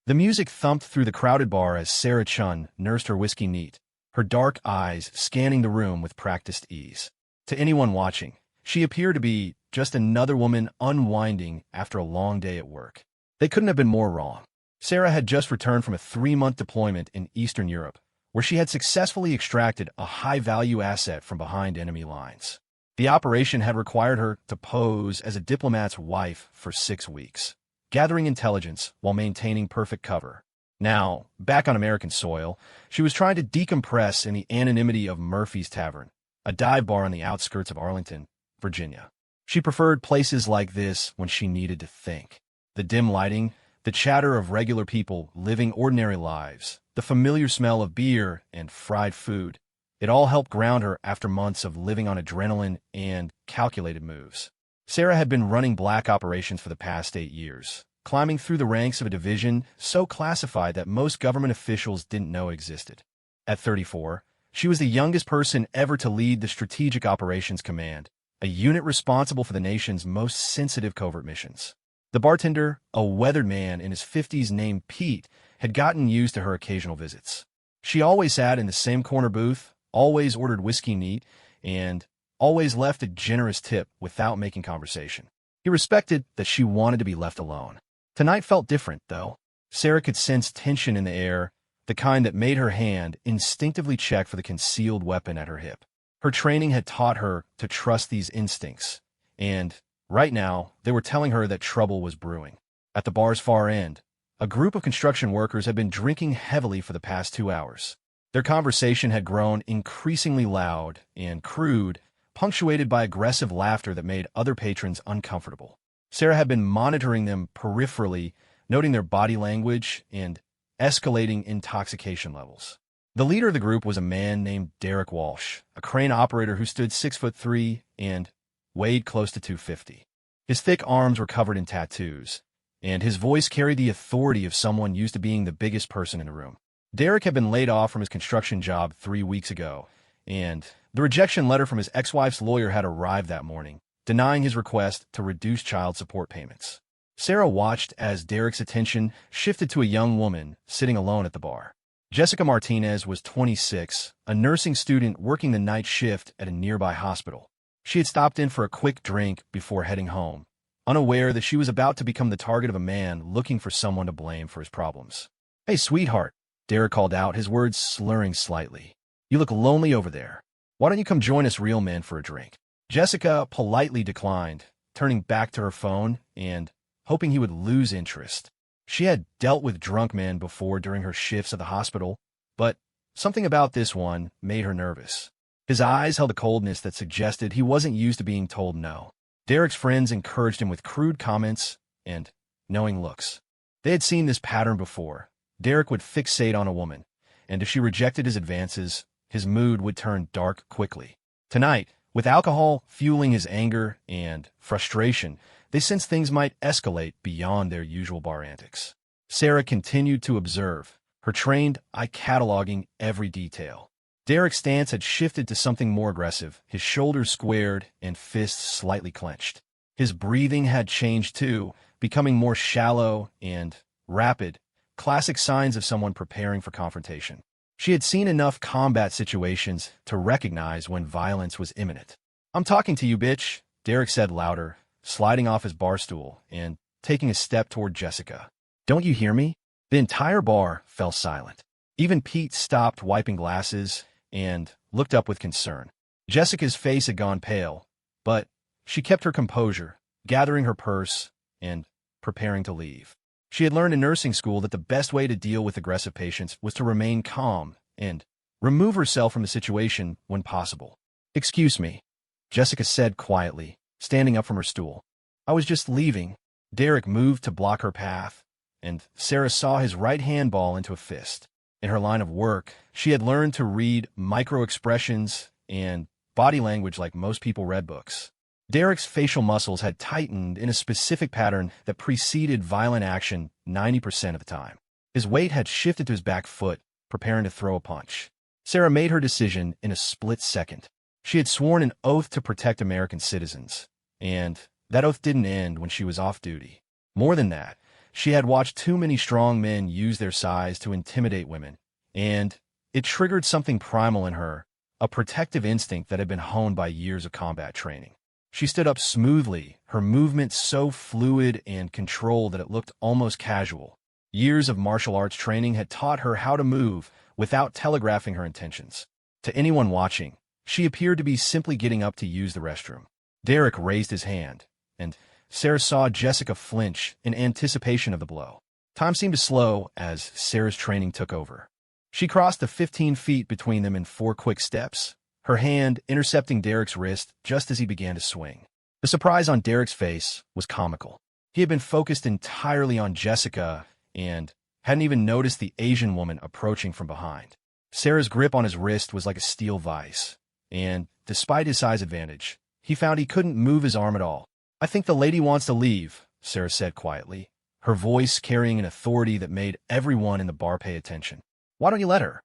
The music thumped through the crowded bar as Sarah Chun nursed her whiskey neat, her dark eyes scanning the room with practiced ease. To anyone watching, she appeared to be just another woman unwinding after a long day at work. They couldn't have been more wrong. Sarah had just returned from a 3-month deployment in Eastern Europe, where she had successfully extracted a high-value asset from behind enemy lines. The operation had required her to pose as a diplomat's wife for 6 weeks, gathering intelligence while maintaining perfect cover. Now, back on American soil, she was trying to decompress in the anonymity of Murphy's Tavern, a dive bar on the outskirts of Arlington, Virginia. She preferred places like this when she needed to think. The dim lighting, the chatter of regular people living ordinary lives, the familiar smell of beer and fried food, it all helped ground her after months of living on adrenaline and calculated moves. Sarah had been running black operations for the past 8 years, climbing through the ranks of a division so classified that most government officials didn't know existed. At 34, she was the youngest person ever to lead the Strategic Operations Command, a unit responsible for the nation's most sensitive covert missions. The bartender, a weathered man in his 50s named Pete, had gotten used to her occasional visits. She always sat in the same corner booth, always ordered whiskey neat, and always left a generous tip without making conversation. He respected that she wanted to be left alone. Tonight felt different, though. Sarah could sense tension in the air, the kind that made her hand instinctively check for the concealed weapon at her hip. Her training had taught her to trust these instincts, and right now, they were telling her that trouble was brewing. At the bar's far end, a group of construction workers had been drinking heavily for the past 2 hours. Their conversation had grown increasingly loud and crude, punctuated by aggressive laughter that made other patrons uncomfortable. Sarah had been monitoring them peripherally, noting their body language and escalating intoxication levels. The leader of the group was a man named Derek Walsh, a crane operator who stood 6'3" and weighed close to 250. His thick arms were covered in tattoos, and his voice carried the authority of someone used to being the biggest person in the room. Derek had been laid off from his construction job 3 weeks ago, and the rejection letter from his ex-wife's lawyer had arrived that morning, denying his request to reduce child support payments. Sarah watched as Derek's attention shifted to a young woman sitting alone at the bar. Jessica Martinez was 26, a nursing student working the night shift at a nearby hospital. She had stopped in for a quick drink before heading home, unaware that she was about to become the target of a man looking for someone to blame for his problems. "Hey, sweetheart," Derek called out, his words slurring slightly. "You look lonely over there. Why don't you come join us real men for a drink?" Jessica politely declined, turning back to her phone and hoping he would lose interest. She had dealt with drunk men before during her shifts at the hospital, but something about this one made her nervous. His eyes held a coldness that suggested he wasn't used to being told no. Derek's friends encouraged him with crude comments and knowing looks. They had seen this pattern before. Derek would fixate on a woman, and if she rejected his advances, his mood would turn dark quickly. Tonight, with alcohol fueling his anger and frustration, they sensed things might escalate beyond their usual bar antics. Sarah continued to observe, her trained eye cataloging every detail. Derek's stance had shifted to something more aggressive, his shoulders squared and fists slightly clenched. His breathing had changed too, becoming more shallow and rapid, classic signs of someone preparing for confrontation. She had seen enough combat situations to recognize when violence was imminent. "I'm talking to you, bitch," Derek said louder, sliding off his bar stool and taking a step toward Jessica. "Don't you hear me?" The entire bar fell silent. Even Pete stopped wiping glasses and looked up with concern. Jessica's face had gone pale, but she kept her composure, gathering her purse and preparing to leave. She had learned in nursing school that the best way to deal with aggressive patients was to remain calm and remove herself from the situation when possible. "Excuse me," Jessica said quietly, standing up from her stool. "I was just leaving." Derek moved to block her path, and Sarah saw his right hand ball into a fist. In her line of work, she had learned to read micro-expressions and body language like most people read books. Derek's facial muscles had tightened in a specific pattern that preceded violent action 90% of the time. His weight had shifted to his back foot, preparing to throw a punch. Sarah made her decision in a split second. She had sworn an oath to protect American citizens, and that oath didn't end when she was off duty. More than that, She had watched too many strong men use their size to intimidate women, and it triggered something primal in her, a protective instinct that had been honed by years of combat training. She stood up smoothly, her movements so fluid and controlled that it looked almost casual. Years of martial arts training had taught her how to move without telegraphing her intentions. To anyone watching, she appeared to be simply getting up to use the restroom. Derek raised his hand, and Sarah saw Jessica flinch in anticipation of the blow. Time seemed to slow as Sarah's training took over. She crossed the 15 feet between them in 4 quick steps, her hand intercepting Derek's wrist just as he began to swing. The surprise on Derek's face was comical. He had been focused entirely on Jessica and hadn't even noticed the Asian woman approaching from behind. Sarah's grip on his wrist was like a steel vise, and despite his size advantage, he found he couldn't move his arm at all. "I think the lady wants to leave," Sarah said quietly, her voice carrying an authority that made everyone in the bar pay attention. "Why don't you let her?"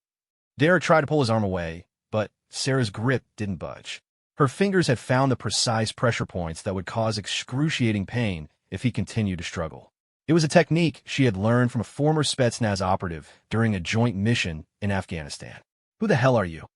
Derek tried to pull his arm away, but Sarah's grip didn't budge. Her fingers had found the precise pressure points that would cause excruciating pain if he continued to struggle. It was a technique she had learned from a former Spetsnaz operative during a joint mission in Afghanistan. "Who the hell are you?"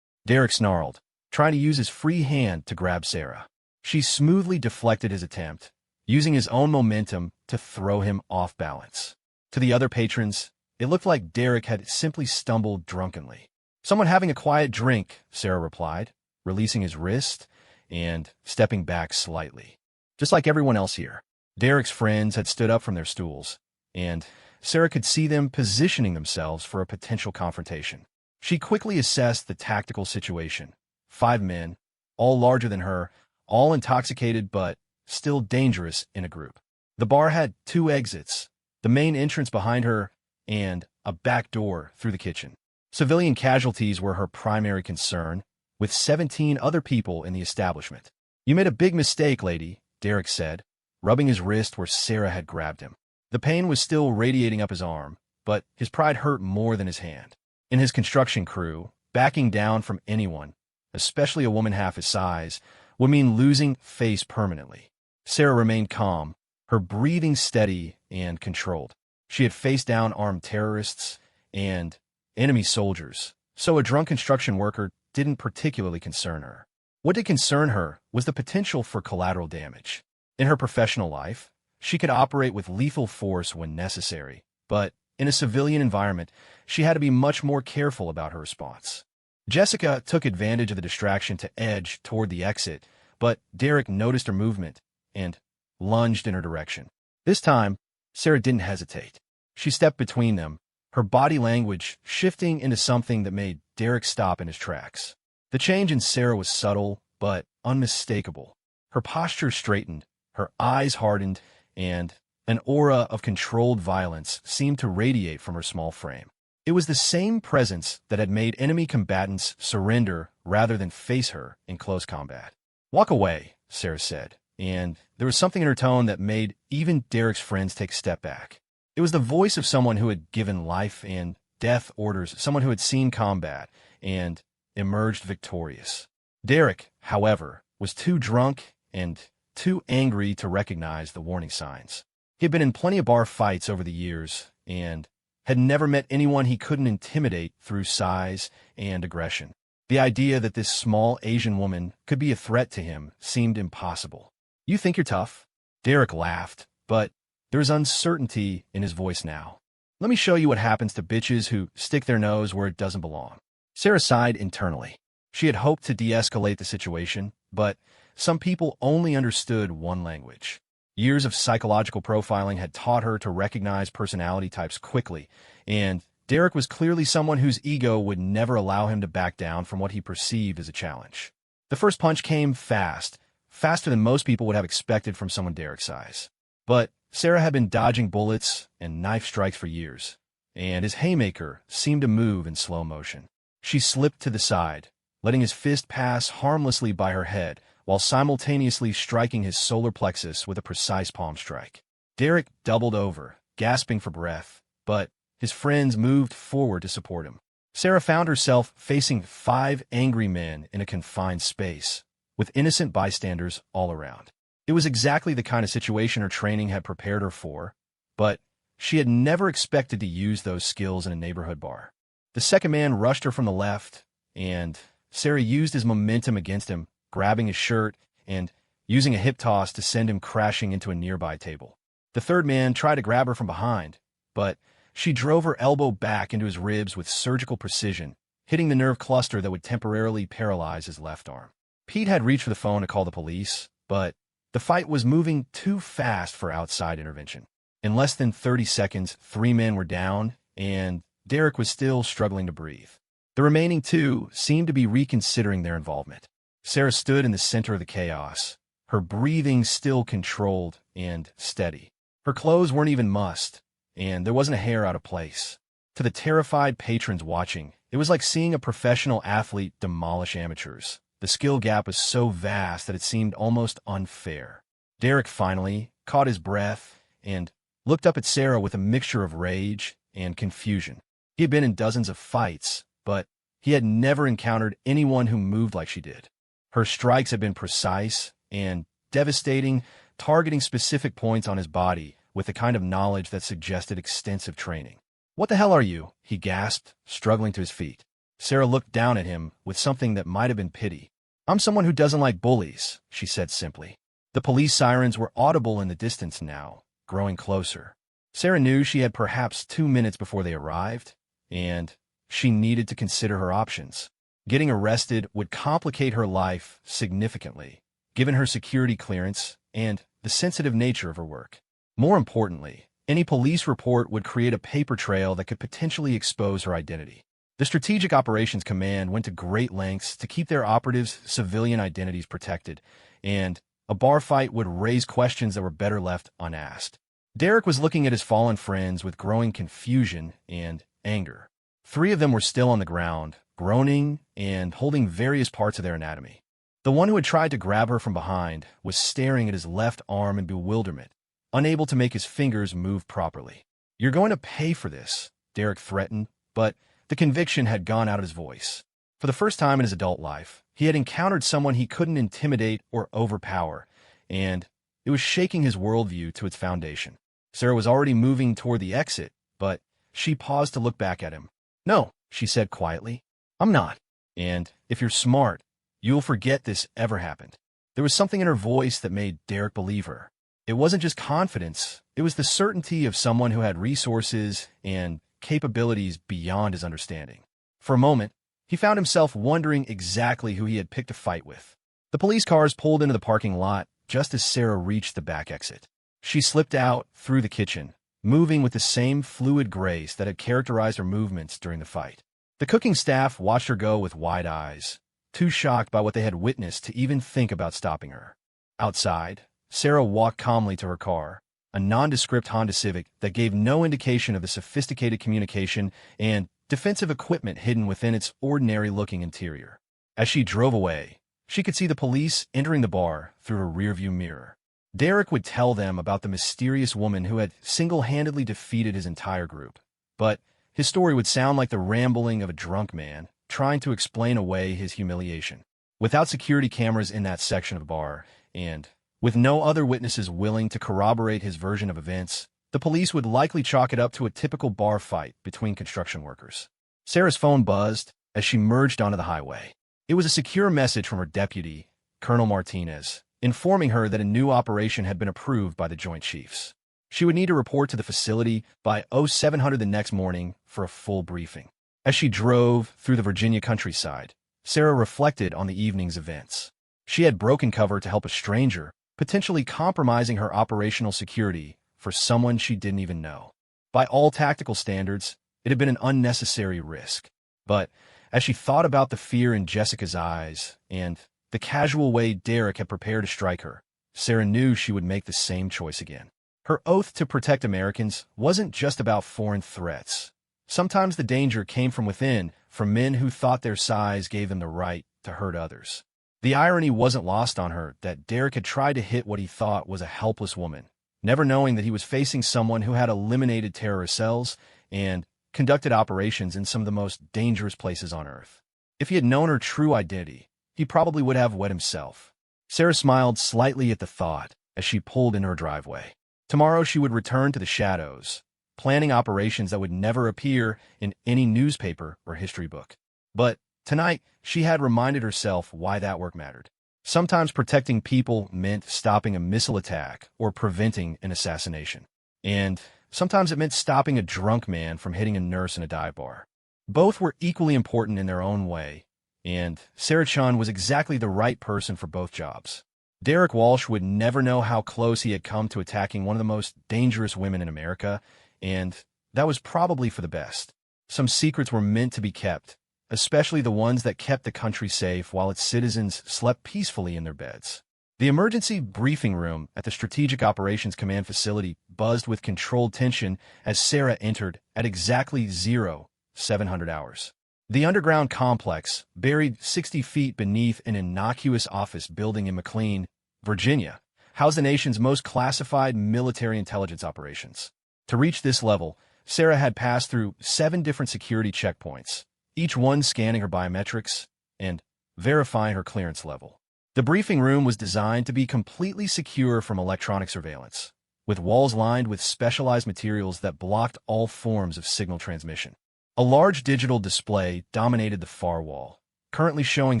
Derek snarled, trying to use his free hand to grab Sarah. She smoothly deflected his attempt, using his own momentum to throw him off balance. To the other patrons, it looked like Derek had simply stumbled drunkenly. "Someone having a quiet drink," Sarah replied, releasing his wrist and stepping back slightly. Just like everyone else here. Derek's friends had stood up from their stools, and Sarah could see them positioning themselves for a potential confrontation. She quickly assessed the tactical situation. 5 men, all larger than her, all intoxicated but still dangerous in a group. The bar had 2 exits, the main entrance behind her and a back door through the kitchen. Civilian casualties were her primary concern, with 17 other people in the establishment. "You made a big mistake, lady," Derek said, rubbing his wrist where Sarah had grabbed him. The pain was still radiating up his arm, but his pride hurt more than his hand. In his construction crew, backing down from anyone, especially a woman half his size, would mean losing face permanently. Sarah remained calm, her breathing steady and controlled. She had faced down armed terrorists and enemy soldiers, so a drunk construction worker didn't particularly concern her. What did concern her was the potential for collateral damage. In her professional life, she could operate with lethal force when necessary, but in a civilian environment, she had to be much more careful about her response. Jessica took advantage of the distraction to edge toward the exit, but Derek noticed her movement and lunged in her direction. This time, Sarah didn't hesitate. She stepped between them, her body language shifting into something that made Derek stop in his tracks. The change in Sarah was subtle, but unmistakable. Her posture straightened, her eyes hardened, and an aura of controlled violence seemed to radiate from her small frame. It was the same presence that had made enemy combatants surrender rather than face her in close combat. "Walk away," Sarah said, and there was something in her tone that made even Derek's friends take a step back. It was the voice of someone who had given life and death orders, someone who had seen combat and emerged victorious. Derek, however, was too drunk and too angry to recognize the warning signs. He had been in plenty of bar fights over the years and had never met anyone he couldn't intimidate through size and aggression. The idea that this small Asian woman could be a threat to him seemed impossible. "You think you're tough?" Derek laughed, but there was uncertainty in his voice now. "Let me show you what happens to bitches who stick their nose where it doesn't belong." Sarah sighed internally. She had hoped to de-escalate the situation, but some people only understood one language. Years of psychological profiling had taught her to recognize personality types quickly, and Derek was clearly someone whose ego would never allow him to back down from what he perceived as a challenge. The first punch came fast, faster than most people would have expected from someone Derek's size. But Sarah had been dodging bullets and knife strikes for years, and his haymaker seemed to move in slow motion. She slipped to the side, letting his fist pass harmlessly by her head, while simultaneously striking his solar plexus with a precise palm strike. Derek doubled over, gasping for breath, but his friends moved forward to support him. Sarah found herself facing 5 angry men in a confined space, with innocent bystanders all around. It was exactly the kind of situation her training had prepared her for, but she had never expected to use those skills in a neighborhood bar. The second man rushed her from the left, and Sarah used his momentum against him, grabbing his shirt and using a hip toss to send him crashing into a nearby table. The third man tried to grab her from behind, but she drove her elbow back into his ribs with surgical precision, hitting the nerve cluster that would temporarily paralyze his left arm. Pete had reached for the phone to call the police, but the fight was moving too fast for outside intervention. In less than 30 seconds, 3 men were down, and Derek was still struggling to breathe. The remaining 2 seemed to be reconsidering their involvement. Sarah stood in the center of the chaos, her breathing still controlled and steady. Her clothes weren't even mussed, and there wasn't a hair out of place. To the terrified patrons watching, it was like seeing a professional athlete demolish amateurs. The skill gap was so vast that it seemed almost unfair. Derek finally caught his breath and looked up at Sarah with a mixture of rage and confusion. He had been in dozens of fights, but he had never encountered anyone who moved like she did. Her strikes had been precise and devastating, targeting specific points on his body with the kind of knowledge that suggested extensive training. "What the hell are you?" he gasped, struggling to his feet. Sarah looked down at him with something that might have been pity. "I'm someone who doesn't like bullies," she said simply. The police sirens were audible in the distance now, growing closer. Sarah knew she had perhaps 2 minutes before they arrived, and she needed to consider her options. Getting arrested would complicate her life significantly, given her security clearance and the sensitive nature of her work. More importantly, any police report would create a paper trail that could potentially expose her identity. The Strategic Operations Command went to great lengths to keep their operatives' civilian identities protected, and a bar fight would raise questions that were better left unasked. Derek was looking at his fallen friends with growing confusion and anger. 3 of them were still on the ground, groaning and holding various parts of their anatomy. The one who had tried to grab her from behind was staring at his left arm in bewilderment, unable to make his fingers move properly. "You're going to pay for this," Derek threatened, but the conviction had gone out of his voice. For the first time in his adult life, he had encountered someone he couldn't intimidate or overpower, and it was shaking his worldview to its foundation. Sarah was already moving toward the exit, but she paused to look back at him. "No," she said quietly. "I'm not. And if you're smart, you'll forget this ever happened." There was something in her voice that made Derek believe her. It wasn't just confidence, it was the certainty of someone who had resources and capabilities beyond his understanding. For a moment, he found himself wondering exactly who he had picked a fight with. The police cars pulled into the parking lot just as Sarah reached the back exit. She slipped out through the kitchen, moving with the same fluid grace that had characterized her movements during the fight. The cooking staff watched her go with wide eyes, too shocked by what they had witnessed to even think about stopping her. Outside, Sarah walked calmly to her car, a nondescript Honda Civic that gave no indication of the sophisticated communication and defensive equipment hidden within its ordinary-looking interior. As she drove away, she could see the police entering the bar through her rearview mirror. Derek would tell them about the mysterious woman who had single-handedly defeated his entire group, but his story would sound like the rambling of a drunk man trying to explain away his humiliation. Without security cameras in that section of the bar, and with no other witnesses willing to corroborate his version of events, the police would likely chalk it up to a typical bar fight between construction workers. Sarah's phone buzzed as she merged onto the highway. It was a secure message from her deputy, Colonel Martinez, informing her that a new operation had been approved by the Joint Chiefs. She would need to report to the facility by 0700 the next morning for a full briefing. As she drove through the Virginia countryside, Sarah reflected on the evening's events. She had broken cover to help a stranger, potentially compromising her operational security for someone she didn't even know. By all tactical standards, it had been an unnecessary risk. But as she thought about the fear in Jessica's eyes and the casual way Derek had prepared to strike her, Sarah knew she would make the same choice again. Her oath to protect Americans wasn't just about foreign threats. Sometimes the danger came from within, from men who thought their size gave them the right to hurt others. The irony wasn't lost on her that Derek had tried to hit what he thought was a helpless woman, never knowing that he was facing someone who had eliminated terrorist cells and conducted operations in some of the most dangerous places on Earth. If he had known her true identity, he probably would have wed himself. Sarah smiled slightly at the thought as she pulled into her driveway. Tomorrow she would return to the shadows, planning operations that would never appear in any newspaper or history book. But tonight, she had reminded herself why that work mattered. Sometimes protecting people meant stopping a missile attack or preventing an assassination. And sometimes it meant stopping a drunk man from hitting a nurse in a dive bar. Both were equally important in their own way, and Sarah Chun was exactly the right person for both jobs. Derek Walsh would never know how close he had come to attacking one of the most dangerous women in America, and that was probably for the best. Some secrets were meant to be kept, especially the ones that kept the country safe while its citizens slept peacefully in their beds. The emergency briefing room at the Strategic Operations Command facility buzzed with controlled tension as Sarah entered at exactly 0700 hours. The underground complex, buried 60 feet beneath an innocuous office building in McLean, Virginia, housed the nation's most classified military intelligence operations. To reach this level, Sarah had passed through 7 different security checkpoints, each one scanning her biometrics and verifying her clearance level. The briefing room was designed to be completely secure from electronic surveillance, with walls lined with specialized materials that blocked all forms of signal transmission. A large digital display dominated the far wall, currently showing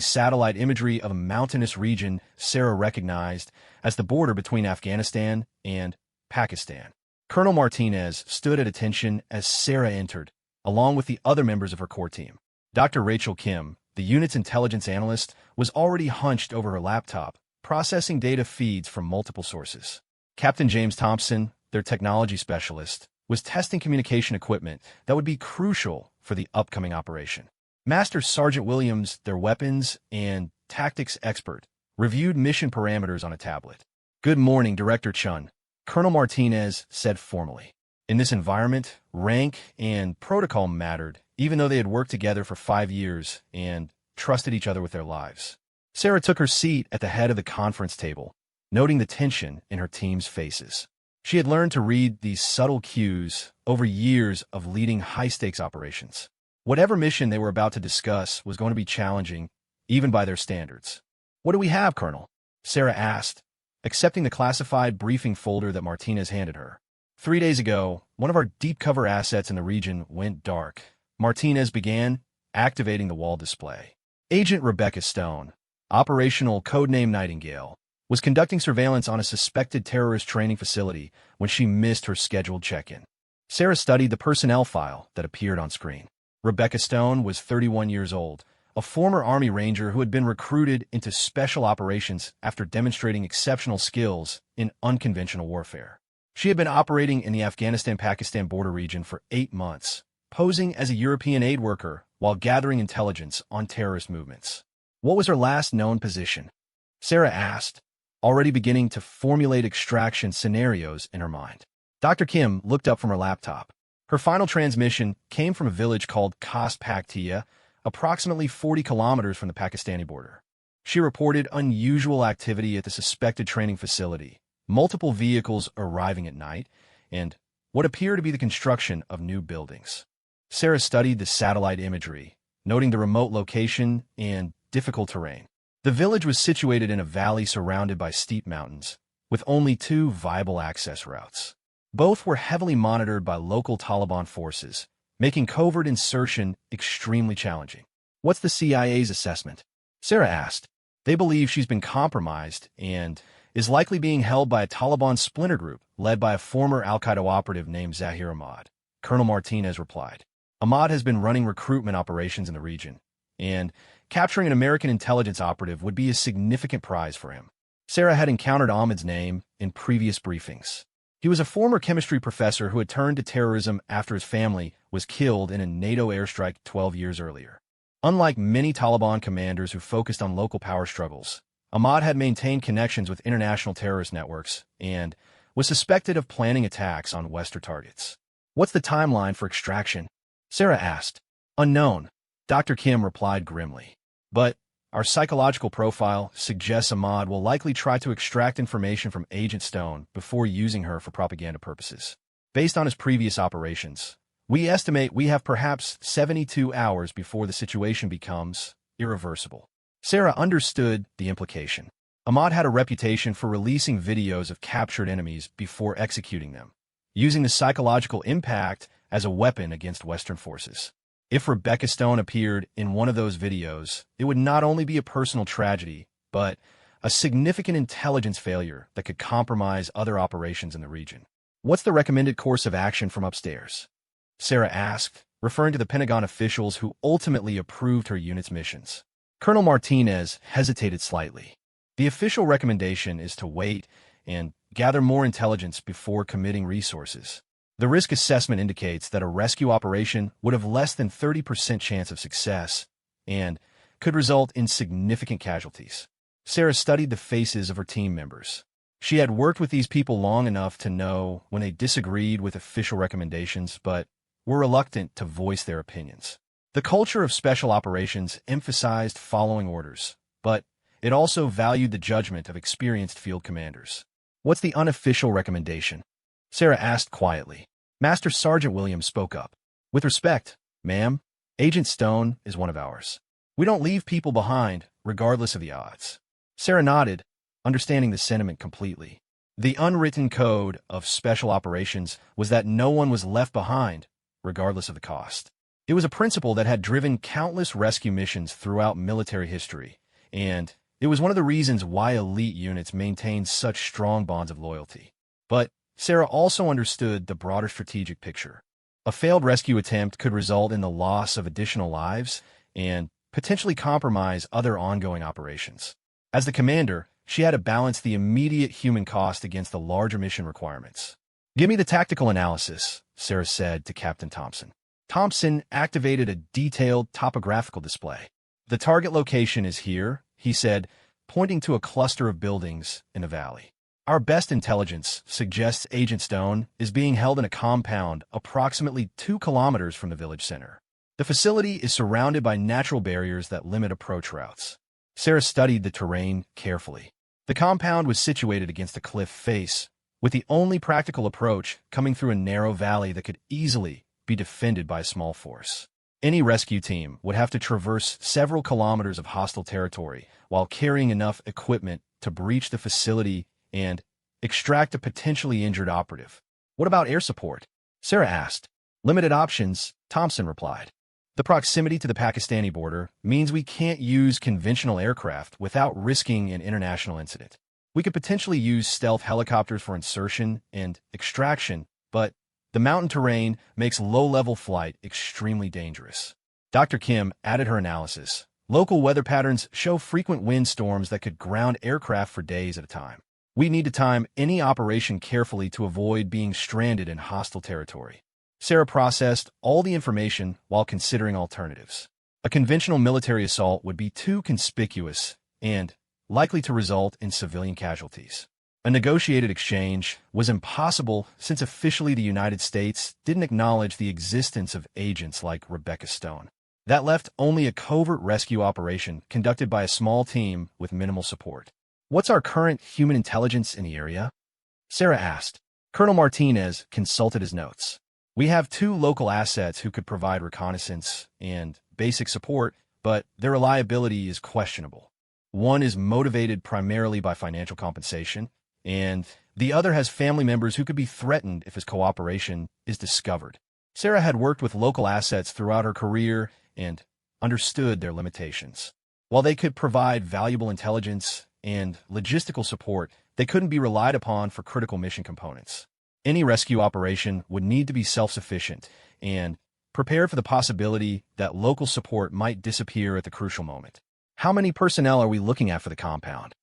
satellite imagery of a mountainous region Sarah recognized as the border between Afghanistan and Pakistan. Colonel Martinez stood at attention as Sarah entered, along with the other members of her core team. Dr. Rachel Kim, the unit's intelligence analyst, was already hunched over her laptop, processing data feeds from multiple sources. Captain James Thompson, their technology specialist, was testing communication equipment that would be crucial for the upcoming operation. Master Sergeant Williams, their weapons and tactics expert, reviewed mission parameters on a tablet. "Good morning, Director Chun," Colonel Martinez said formally. In this environment, rank and protocol mattered, even though they had worked together for 5 years and trusted each other with their lives. Sarah took her seat at the head of the conference table, noting the tension in her team's faces. She had learned to read these subtle cues over years of leading high-stakes operations. Whatever mission they were about to discuss was going to be challenging, even by their standards. "What do we have, Colonel?" Sarah asked, accepting the classified briefing folder that Martinez handed her. 3 days ago, one of our deep cover assets in the region went dark. Martinez began, activating the wall display. Agent Rebecca Stone, operational codename Nightingale, was conducting surveillance on a suspected terrorist training facility when she missed her scheduled check-in. Sarah studied the personnel file that appeared on screen. Rebecca Stone was 31 years old, a former Army Ranger who had been recruited into special operations after demonstrating exceptional skills in unconventional warfare. She had been operating in the Afghanistan-Pakistan border region for 8 months, posing as a European aid worker while gathering intelligence on terrorist movements. "What was her last known position?" Sarah asked, already beginning to formulate extraction scenarios in her mind. Dr. Kim looked up from her laptop. Her final transmission came from a village called Khas Pakhtia, approximately 40 kilometers from the Pakistani border. She reported unusual activity at the suspected training facility, multiple vehicles arriving at night, and what appeared to be the construction of new buildings. Sarah studied the satellite imagery, noting the remote location and difficult terrain. The village was situated in a valley surrounded by steep mountains, with only 2 viable access routes. Both were heavily monitored by local Taliban forces, making covert insertion extremely challenging. "What's the CIA's assessment?" Sarah asked. "They believe she's been compromised and is likely being held by a Taliban splinter group led by a former al-Qaeda operative named Zahir Ahmad," Colonel Martinez replied. "Ahmad has been running recruitment operations in the region, and capturing an American intelligence operative would be a significant prize for him." Sarah had encountered Ahmad's name in previous briefings. He was a former chemistry professor who had turned to terrorism after his family was killed in a NATO airstrike 12 years earlier. Unlike many Taliban commanders who focused on local power struggles, Ahmad had maintained connections with international terrorist networks and was suspected of planning attacks on Western targets. "What's the timeline for extraction?" Sarah asked. "Unknown," Dr. Kim replied grimly. "But our psychological profile suggests Ahmad will likely try to extract information from Agent Stone before using her for propaganda purposes. Based on his previous operations, we estimate we have perhaps 72 hours before the situation becomes irreversible." Sarah understood the implication. Ahmad had a reputation for releasing videos of captured enemies before executing them, using the psychological impact as a weapon against Western forces. If Rebecca Stone appeared in one of those videos, it would not only be a personal tragedy, but a significant intelligence failure that could compromise other operations in the region. What's the recommended course of action from upstairs? Sarah asked, referring to the Pentagon officials who ultimately approved her unit's missions. Colonel Martinez hesitated slightly. The official recommendation is to wait and gather more intelligence before committing resources. The risk assessment indicates that a rescue operation would have less than 30% chance of success and could result in significant casualties. Sarah studied the faces of her team members. She had worked with these people long enough to know when they disagreed with official recommendations, but were reluctant to voice their opinions. The culture of special operations emphasized following orders, but it also valued the judgment of experienced field commanders. What's the unofficial recommendation? Sarah asked quietly. Master Sergeant Williams spoke up. With respect, ma'am, Agent Stone is one of ours. We don't leave people behind, regardless of the odds. Sarah nodded, understanding the sentiment completely. The unwritten code of special operations was that no one was left behind, regardless of the cost. It was a principle that had driven countless rescue missions throughout military history, and it was one of the reasons why elite units maintained such strong bonds of loyalty. But Sarah also understood the broader strategic picture. A failed rescue attempt could result in the loss of additional lives and potentially compromise other ongoing operations. As the commander, she had to balance the immediate human cost against the larger mission requirements. Give me the tactical analysis, Sarah said to Captain Thompson. Thompson activated a detailed topographical display. The target location is here, he said, pointing to a cluster of buildings in a valley. Our best intelligence suggests Agent Stone is being held in a compound approximately 2 kilometers from the village center. The facility is surrounded by natural barriers that limit approach routes. Sarah studied the terrain carefully. The compound was situated against a cliff face, with the only practical approach coming through a narrow valley that could easily be defended by a small force. Any rescue team would have to traverse several kilometers of hostile territory while carrying enough equipment to breach the facility and extract a potentially injured operative. What about air support? Sarah asked. Limited options, Thompson replied. The proximity to the Pakistani border means we can't use conventional aircraft without risking an international incident. We could potentially use stealth helicopters for insertion and extraction, but the mountain terrain makes low-level flight extremely dangerous. Dr. Kim added her analysis. Local weather patterns show frequent windstorms that could ground aircraft for days at a time. We need to time any operation carefully to avoid being stranded in hostile territory. Sarah processed all the information while considering alternatives. A conventional military assault would be too conspicuous and likely to result in civilian casualties. A negotiated exchange was impossible since officially the United States didn't acknowledge the existence of agents like Rebecca Stone. That left only a covert rescue operation conducted by a small team with minimal support. What's our current human intelligence in the area? Sarah asked. Colonel Martinez consulted his notes. We have 2 local assets who could provide reconnaissance and basic support, but their reliability is questionable. One is motivated primarily by financial compensation, and the other has family members who could be threatened if his cooperation is discovered. Sarah had worked with local assets throughout her career and understood their limitations. While they could provide valuable intelligence and logistical support, they couldn't be relied upon for critical mission components. Any rescue operation would need to be self-sufficient and prepared for the possibility that local support might disappear at the crucial moment. How many personnel are we looking at for the compound?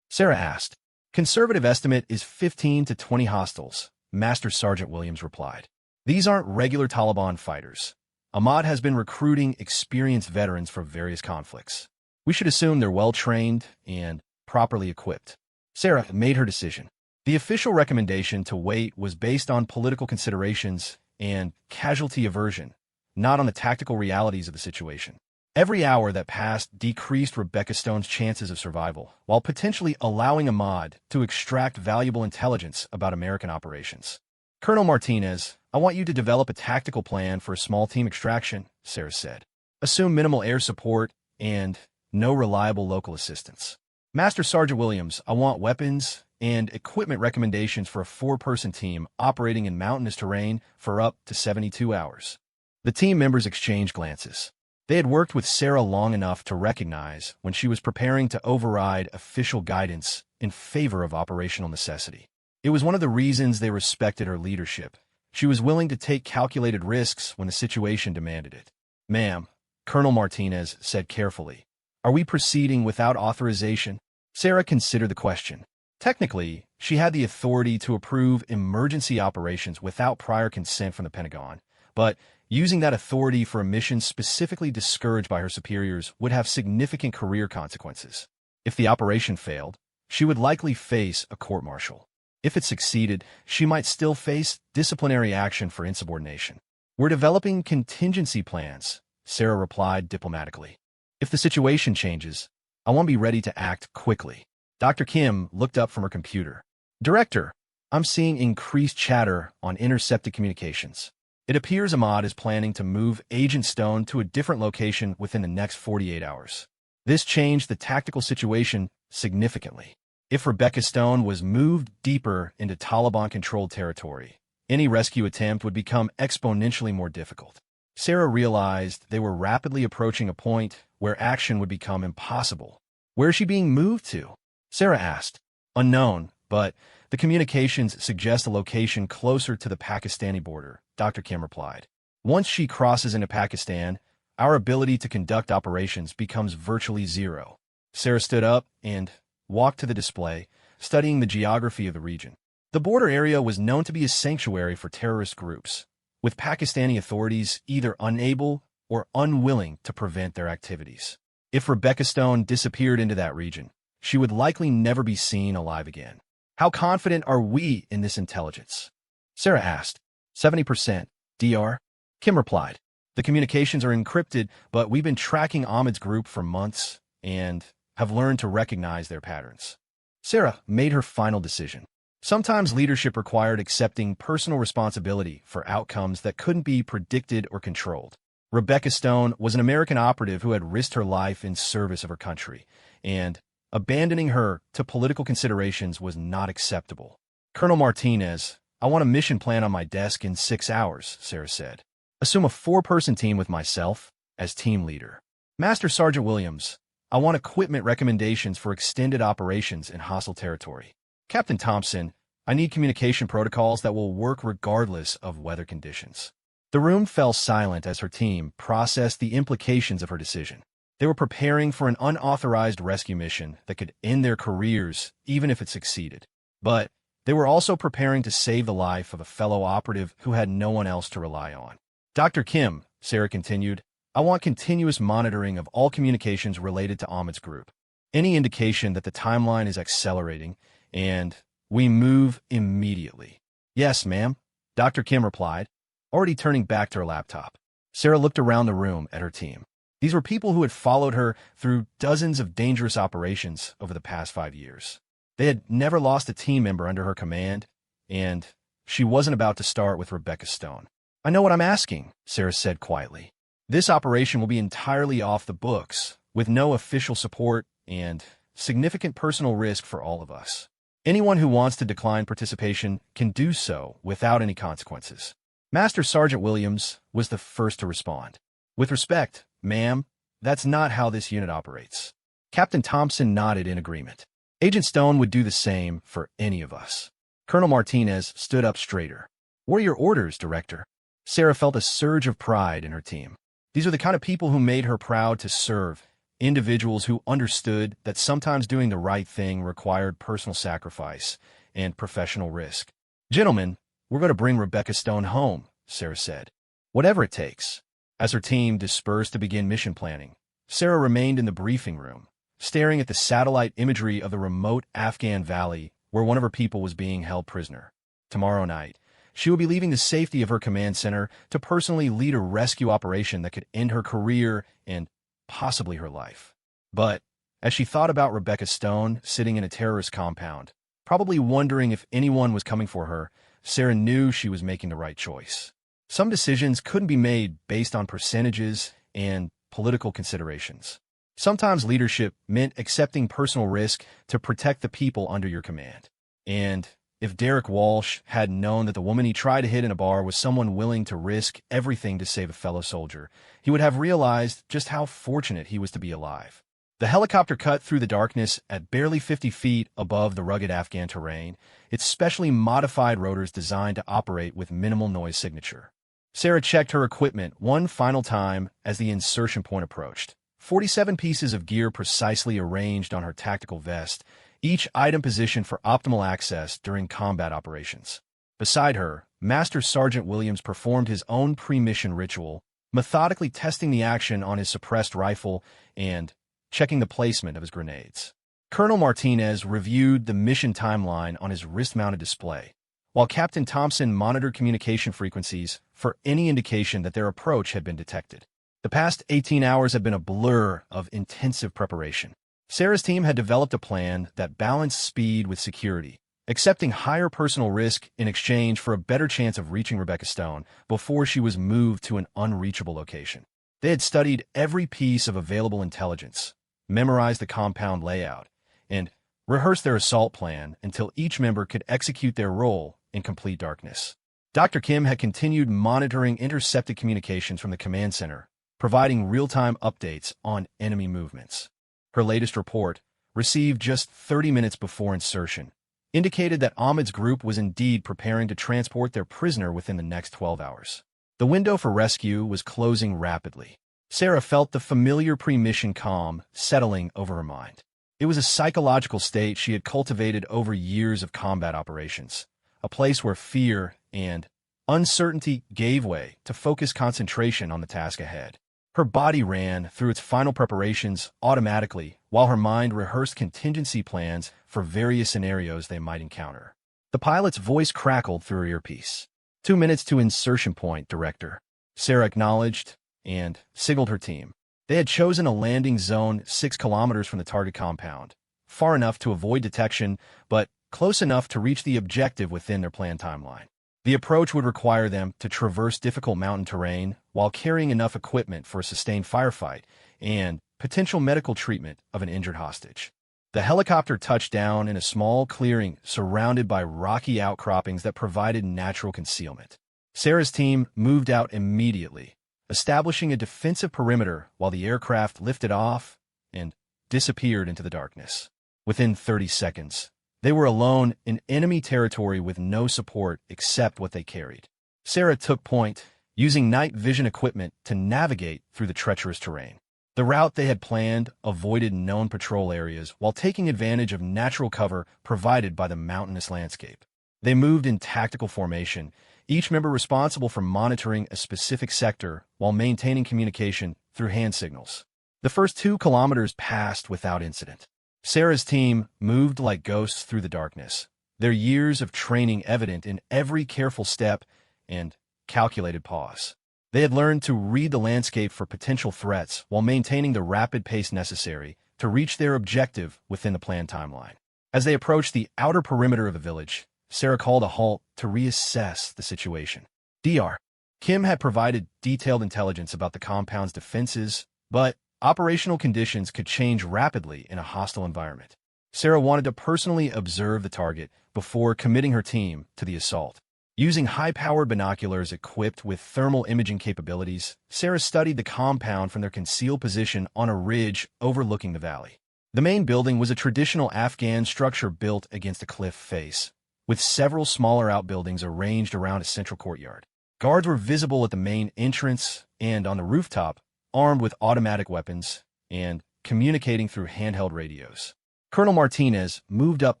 Sarah asked. Conservative estimate is 15 to 20 hostiles, Master Sergeant Williams replied. These aren't regular Taliban fighters. Ahmad has been recruiting experienced veterans for various conflicts. We should assume they're well-trained and properly equipped. Sarah made her decision. The official recommendation to wait was based on political considerations and casualty aversion, not on the tactical realities of the situation. Every hour that passed decreased Rebecca Stone's chances of survival, while potentially allowing Ahmad to extract valuable intelligence about American operations. Colonel Martinez, I want you to develop a tactical plan for a small team extraction, Sarah said. Assume minimal air support and no reliable local assistance. Master Sergeant Williams, I want weapons and equipment recommendations for a 4-person team operating in mountainous terrain for up to 72 hours. The team members exchanged glances. They had worked with Sarah long enough to recognize when she was preparing to override official guidance in favor of operational necessity. It was one of the reasons they respected her leadership. She was willing to take calculated risks when the situation demanded it. "Ma'am," Colonel Martinez said carefully, "are we proceeding without authorization?" Sarah considered the question. Technically, she had the authority to approve emergency operations without prior consent from the Pentagon, but using that authority for a mission specifically discouraged by her superiors would have significant career consequences. If the operation failed, she would likely face a court-martial. If it succeeded, she might still face disciplinary action for insubordination. "We're developing contingency plans," Sarah replied diplomatically. "If the situation changes, I want to be ready to act quickly." Dr. Kim looked up from her computer. "Director, I'm seeing increased chatter on intercepted communications. It appears Ahmad is planning to move Agent Stone to a different location within the next 48 hours. This changed the tactical situation significantly. If Rebecca Stone was moved deeper into Taliban-controlled territory, any rescue attempt would become exponentially more difficult. Sarah realized they were rapidly approaching a point where action would become impossible. "Where is she being moved to?" Sarah asked. "Unknown, but the communications suggest a location closer to the Pakistani border," Dr. Kim replied. "Once she crosses into Pakistan, our ability to conduct operations becomes virtually zero." Sarah stood up and walked to the display, studying the geography of the region. The border area was known to be a sanctuary for terrorist groups, with Pakistani authorities either unable or unwilling to prevent their activities. If Rebecca Stone disappeared into that region, she would likely never be seen alive again. "How confident are we in this intelligence?" Sarah asked. 70%, Dr. Kim replied. "The communications are encrypted, but we've been tracking Ahmed's group for months and have learned to recognize their patterns." Sarah made her final decision. Sometimes leadership required accepting personal responsibility for outcomes that couldn't be predicted or controlled. Rebecca Stone was an American operative who had risked her life in service of her country, and abandoning her to political considerations was not acceptable. "Colonel Martinez, I want a mission plan on my desk in 6 hours," Sarah said. "Assume a 4-person team with myself as team leader. Master Sergeant Williams, I want equipment recommendations for extended operations in hostile territory. Captain Thompson, I need communication protocols that will work regardless of weather conditions." The room fell silent as her team processed the implications of her decision. They were preparing for an unauthorized rescue mission that could end their careers even if it succeeded. But they were also preparing to save the life of a fellow operative who had no one else to rely on. "Dr. Kim," Sarah continued, "I want continuous monitoring of all communications related to Ahmed's group. Any indication that the timeline is accelerating, and we move immediately." "Yes, ma'am," Dr. Kim replied, already turning back to her laptop. Sarah looked around the room at her team. These were people who had followed her through dozens of dangerous operations over the past 5 years. They had never lost a team member under her command, and she wasn't about to start with Rebecca Stone. "I know what I'm asking," Sarah said quietly. "This operation will be entirely off the books, with no official support and significant personal risk for all of us. Anyone who wants to decline participation can do so without any consequences." Master Sergeant Williams was the first to respond. "With respect, ma'am, that's not how this unit operates." Captain Thompson nodded in agreement. "Agent Stone would do the same for any of us." Colonel Martinez stood up straighter. "What are your orders, Director?" Sarah felt a surge of pride in her team. These are the kind of people who made her proud to serve, individuals who understood that sometimes doing the right thing required personal sacrifice and professional risk. "Gentlemen, we're going to bring Rebecca Stone home," Sarah said. "Whatever it takes." As her team dispersed to begin mission planning, Sarah remained in the briefing room, staring at the satellite imagery of the remote Afghan valley where one of her people was being held prisoner. Tomorrow night, she will be leaving the safety of her command center to personally lead a rescue operation that could end her career and possibly her life. But as she thought about Rebecca Stone sitting in a terrorist compound, probably wondering if anyone was coming for her, Sarah knew she was making the right choice. Some decisions couldn't be made based on percentages and political considerations. Sometimes leadership meant accepting personal risk to protect the people under your command. And if Derek Walsh had known that the woman he tried to hit in a bar was someone willing to risk everything to save a fellow soldier, he would have realized just how fortunate he was to be alive. The helicopter cut through the darkness at barely 50 feet above the rugged Afghan terrain, its specially modified rotors designed to operate with minimal noise signature. Sarah checked her equipment one final time as the insertion point approached. 47 pieces of gear precisely arranged on her tactical vest, each item positioned for optimal access during combat operations. Beside her, Master Sergeant Williams performed his own pre-mission ritual, methodically testing the action on his suppressed rifle and checking the placement of his grenades. Colonel Martinez reviewed the mission timeline on his wrist-mounted display, while Captain Thompson monitored communication frequencies for any indication that their approach had been detected. The past 18 hours had been a blur of intensive preparation. Sarah's team had developed a plan that balanced speed with security, accepting higher personal risk in exchange for a better chance of reaching Rebecca Stone before she was moved to an unreachable location. They had studied every piece of available intelligence, memorized the compound layout, and rehearsed their assault plan until each member could execute their role in complete darkness. Dr. Kim had continued monitoring intercepted communications from the command center, providing real-time updates on enemy movements. Her latest report, received just 30 minutes before insertion, indicated that Ahmed's group was indeed preparing to transport their prisoner within the next 12 hours. The window for rescue was closing rapidly. Sarah felt the familiar pre-mission calm settling over her mind. It was a psychological state she had cultivated over years of combat operations, a place where fear and uncertainty gave way to focused concentration on the task ahead. Her body ran through its final preparations automatically, while her mind rehearsed contingency plans for various scenarios they might encounter. The pilot's voice crackled through her earpiece. 2 minutes to insertion point, Director. Sarah acknowledged and signaled her team. They had chosen a landing zone 6 kilometers from the target compound, far enough to avoid detection, but close enough to reach the objective within their planned timeline. The approach would require them to traverse difficult mountain terrain while carrying enough equipment for a sustained firefight and potential medical treatment of an injured hostage. The helicopter touched down in a small clearing surrounded by rocky outcroppings that provided natural concealment. Sarah's team moved out immediately, establishing a defensive perimeter while the aircraft lifted off and disappeared into the darkness. Within 30 seconds, they were alone in enemy territory with no support except what they carried. Sarah took point, using night vision equipment to navigate through the treacherous terrain. The route they had planned avoided known patrol areas while taking advantage of natural cover provided by the mountainous landscape. They moved in tactical formation, each member responsible for monitoring a specific sector while maintaining communication through hand signals. The first 2 kilometers passed without incident. Sarah's team moved like ghosts through the darkness, their years of training evident in every careful step and calculated pause. They had learned to read the landscape for potential threats while maintaining the rapid pace necessary to reach their objective within the planned timeline. As they approached the outer perimeter of the village, Sarah called a halt to reassess the situation. Dr. Kim had provided detailed intelligence about the compound's defenses, but operational conditions could change rapidly in a hostile environment. Sarah wanted to personally observe the target before committing her team to the assault. Using high-powered binoculars equipped with thermal imaging capabilities, Sarah studied the compound from their concealed position on a ridge overlooking the valley. The main building was a traditional Afghan structure built against a cliff face, with several smaller outbuildings arranged around a central courtyard. Guards were visible at the main entrance and on the rooftop, armed with automatic weapons and communicating through handheld radios. Colonel Martinez moved up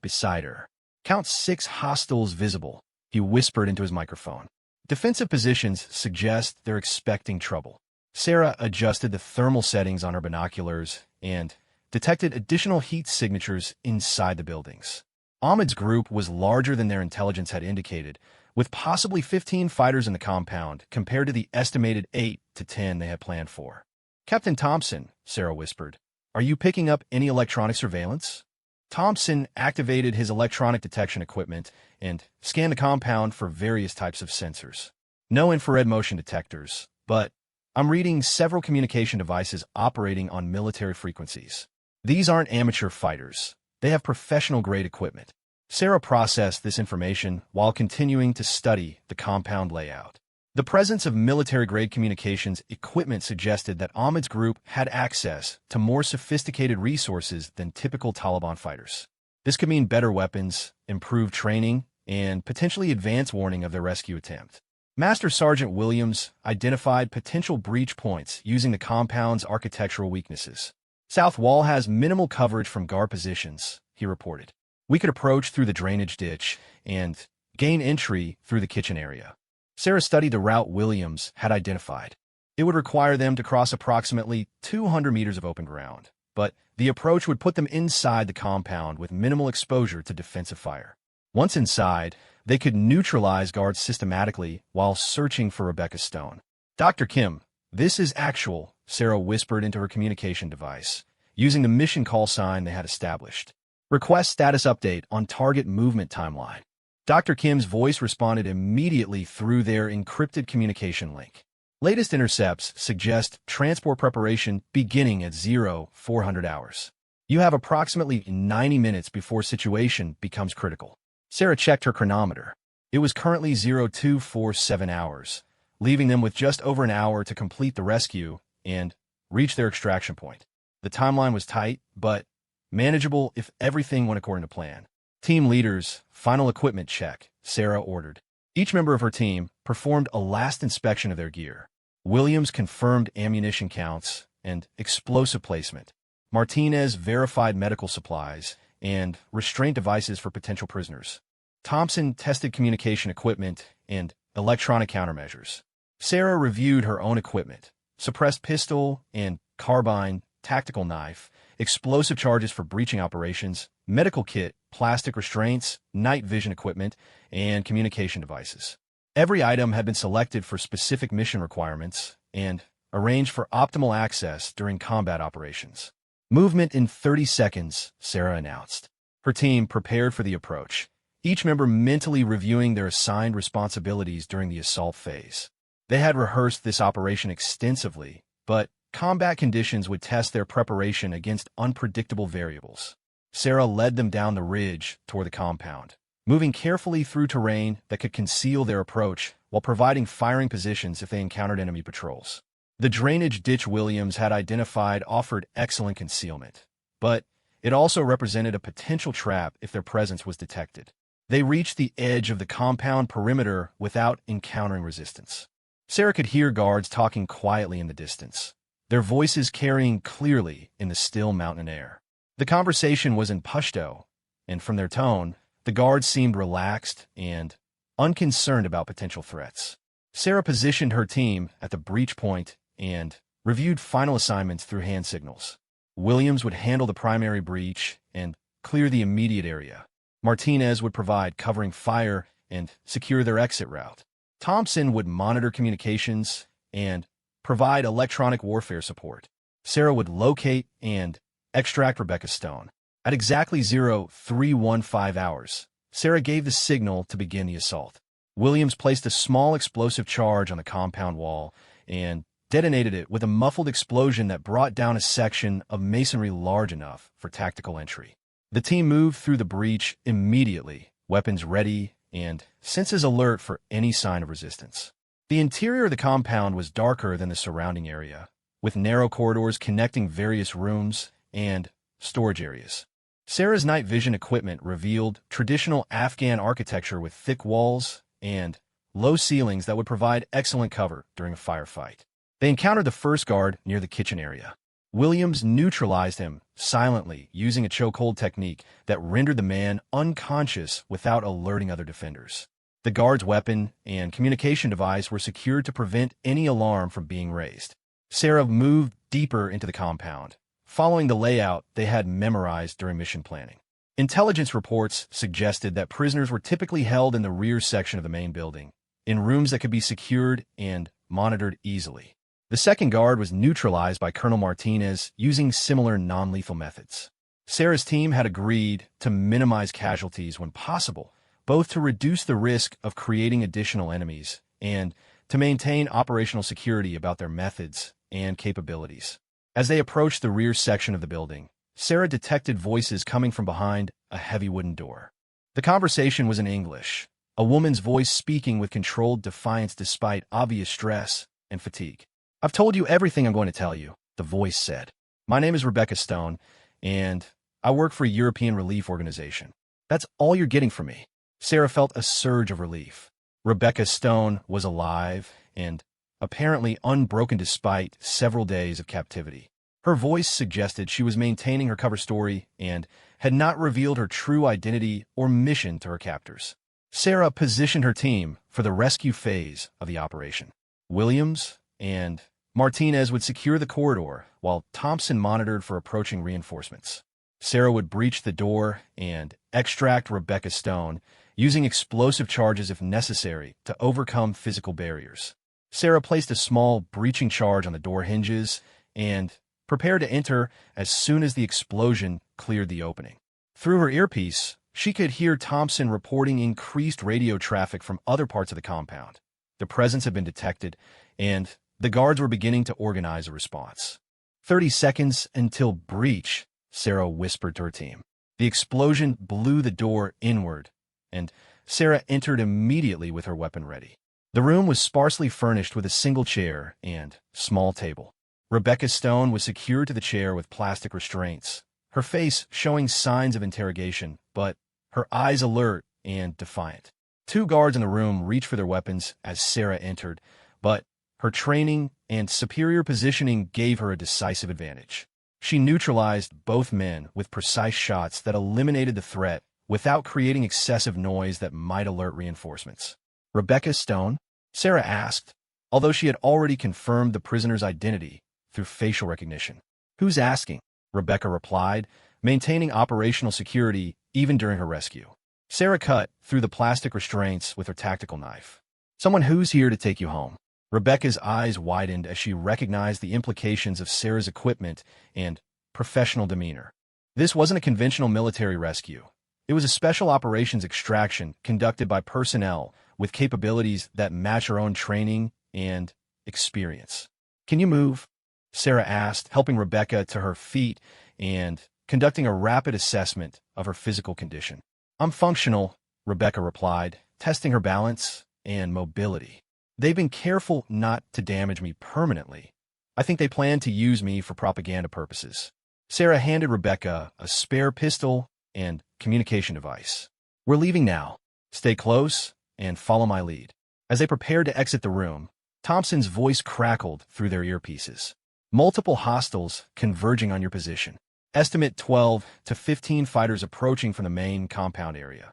beside her. "Count 6 hostiles visible," he whispered into his microphone. "Defensive positions suggest they're expecting trouble." Sarah adjusted the thermal settings on her binoculars and detected additional heat signatures inside the buildings. Ahmed's group was larger than their intelligence had indicated, with possibly 15 fighters in the compound compared to the estimated 8 to 10 they had planned for. "Captain Thompson," Sarah whispered, "are you picking up any electronic surveillance?" Thompson activated his electronic detection equipment and scanned the compound for various types of sensors. "No infrared motion detectors, but I'm reading several communication devices operating on military frequencies. These aren't amateur fighters. They have professional-grade equipment." Sarah processed this information while continuing to study the compound layout. The presence of military-grade communications equipment suggested that Ahmed's group had access to more sophisticated resources than typical Taliban fighters. This could mean better weapons, improved training, and potentially advance warning of their rescue attempt. Master Sergeant Williams identified potential breach points using the compound's architectural weaknesses. South wall has minimal coverage from guard positions, he reported. We could approach through the drainage ditch and gain entry through the kitchen area. Sarah studied the route Williams had identified. It would require them to cross approximately 200 meters of open ground, but the approach would put them inside the compound with minimal exposure to defensive fire. Once inside, they could neutralize guards systematically while searching for Rebecca Stone. Dr. Kim, this is actual, Sarah whispered into her communication device, using the mission call sign they had established. Request status update on target movement timeline. Dr. Kim's voice responded immediately through their encrypted communication link. Latest intercepts suggest transport preparation beginning at 0400 hours. You have approximately 90 minutes before situation becomes critical. Sarah checked her chronometer. It was currently 0247 hours, leaving them with just over an hour to complete the rescue and reach their extraction point. The timeline was tight, but manageable if everything went according to plan. Team leaders, final equipment check, Sarah ordered. Each member of her team performed a last inspection of their gear. Williams confirmed ammunition counts and explosive placement. Martinez verified medical supplies and restraint devices for potential prisoners. Thompson tested communication equipment and electronic countermeasures. Sarah reviewed her own equipment, suppressed pistol and carbine, tactical knife, explosive charges for breaching operations, medical kit, plastic restraints, night vision equipment, and communication devices. Every item had been selected for specific mission requirements and arranged for optimal access during combat operations. Movement in 30 seconds, Sarah announced. Her team prepared for the approach, each member mentally reviewing their assigned responsibilities during the assault phase. They had rehearsed this operation extensively, but combat conditions would test their preparation against unpredictable variables. Sarah led them down the ridge toward the compound, moving carefully through terrain that could conceal their approach while providing firing positions if they encountered enemy patrols. The drainage ditch Williams had identified offered excellent concealment, but it also represented a potential trap if their presence was detected. They reached the edge of the compound perimeter without encountering resistance. Sarah could hear guards talking quietly in the distance, their voices carrying clearly in the still mountain air. The conversation was in Pashto, and from their tone, the guards seemed relaxed and unconcerned about potential threats. Sarah positioned her team at the breach point and reviewed final assignments through hand signals. Williams would handle the primary breach and clear the immediate area. Martinez would provide covering fire and secure their exit route. Thompson would monitor communications and provide electronic warfare support. Sarah would locate and extract Rebecca Stone. At exactly 0315 hours, Sarah gave the signal to begin the assault. Williams placed a small explosive charge on the compound wall and detonated it with a muffled explosion that brought down a section of masonry large enough for tactical entry. The team moved through the breach immediately, weapons ready and senses alert for any sign of resistance. The interior of the compound was darker than the surrounding area, with narrow corridors connecting various rooms and storage areas. Sarah's night vision equipment revealed traditional Afghan architecture with thick walls and low ceilings that would provide excellent cover during a firefight. They encountered the first guard near the kitchen area. Williams neutralized him silently using a chokehold technique that rendered the man unconscious without alerting other defenders. The guard's weapon and communication device were secured to prevent any alarm from being raised. Sarah moved deeper into the compound, following the layout they had memorized during mission planning. Intelligence reports suggested that prisoners were typically held in the rear section of the main building, in rooms that could be secured and monitored easily. The second guard was neutralized by Colonel Martinez using similar non-lethal methods. Sarah's team had agreed to minimize casualties when possible, both to reduce the risk of creating additional enemies and to maintain operational security about their methods and capabilities. As they approached the rear section of the building, Sarah detected voices coming from behind a heavy wooden door. The conversation was in English, a woman's voice speaking with controlled defiance despite obvious stress and fatigue. "I've told you everything I'm going to tell you," the voice said. "My name is Rebecca Stone, and I work for a European relief organization. That's all you're getting from me." Sarah felt a surge of relief. Rebecca Stone was alive and apparently unbroken despite several days of captivity. Her voice suggested she was maintaining her cover story and had not revealed her true identity or mission to her captors. Sarah positioned her team for the rescue phase of the operation. Williams and Martinez would secure the corridor, while Thompson monitored for approaching reinforcements. Sarah would breach the door and extract Rebecca Stone, using explosive charges if necessary to overcome physical barriers. Sarah placed a small breaching charge on the door hinges and prepared to enter as soon as the explosion cleared the opening. Through her earpiece, she could hear Thompson reporting increased radio traffic from other parts of the compound. The presence had been detected, and the guards were beginning to organize a response. 30 seconds until breach, Sarah whispered to her team. The explosion blew the door inward, and Sarah entered immediately with her weapon ready. The room was sparsely furnished with a single chair and small table. Rebecca Stone was secured to the chair with plastic restraints, her face showing signs of interrogation, but her eyes alert and defiant. 2 guards in the room reached for their weapons as Sarah entered, but her training and superior positioning gave her a decisive advantage. She neutralized both men with precise shots that eliminated the threat without creating excessive noise that might alert reinforcements. "Rebecca Stone?" Sarah asked, although she had already confirmed the prisoner's identity through facial recognition. "Who's asking?" Rebecca replied, maintaining operational security even during her rescue. Sarah cut through the plastic restraints with her tactical knife. "Someone who's here to take you home." Rebecca's eyes widened as she recognized the implications of Sarah's equipment and professional demeanor. This wasn't a conventional military rescue. It was a special operations extraction conducted by personnel with capabilities that match her own training and experience. "Can you move?" Sarah asked, helping Rebecca to her feet and conducting a rapid assessment of her physical condition. "I'm functional," Rebecca replied, testing her balance and mobility. "They've been careful not to damage me permanently. I think they plan to use me for propaganda purposes." Sarah handed Rebecca a spare pistol and communication device. "We're leaving now. Stay close and follow my lead." As they prepared to exit the room, Thompson's voice crackled through their earpieces. "Multiple hostiles converging on your position. Estimate 12 to 15 fighters approaching from the main compound area."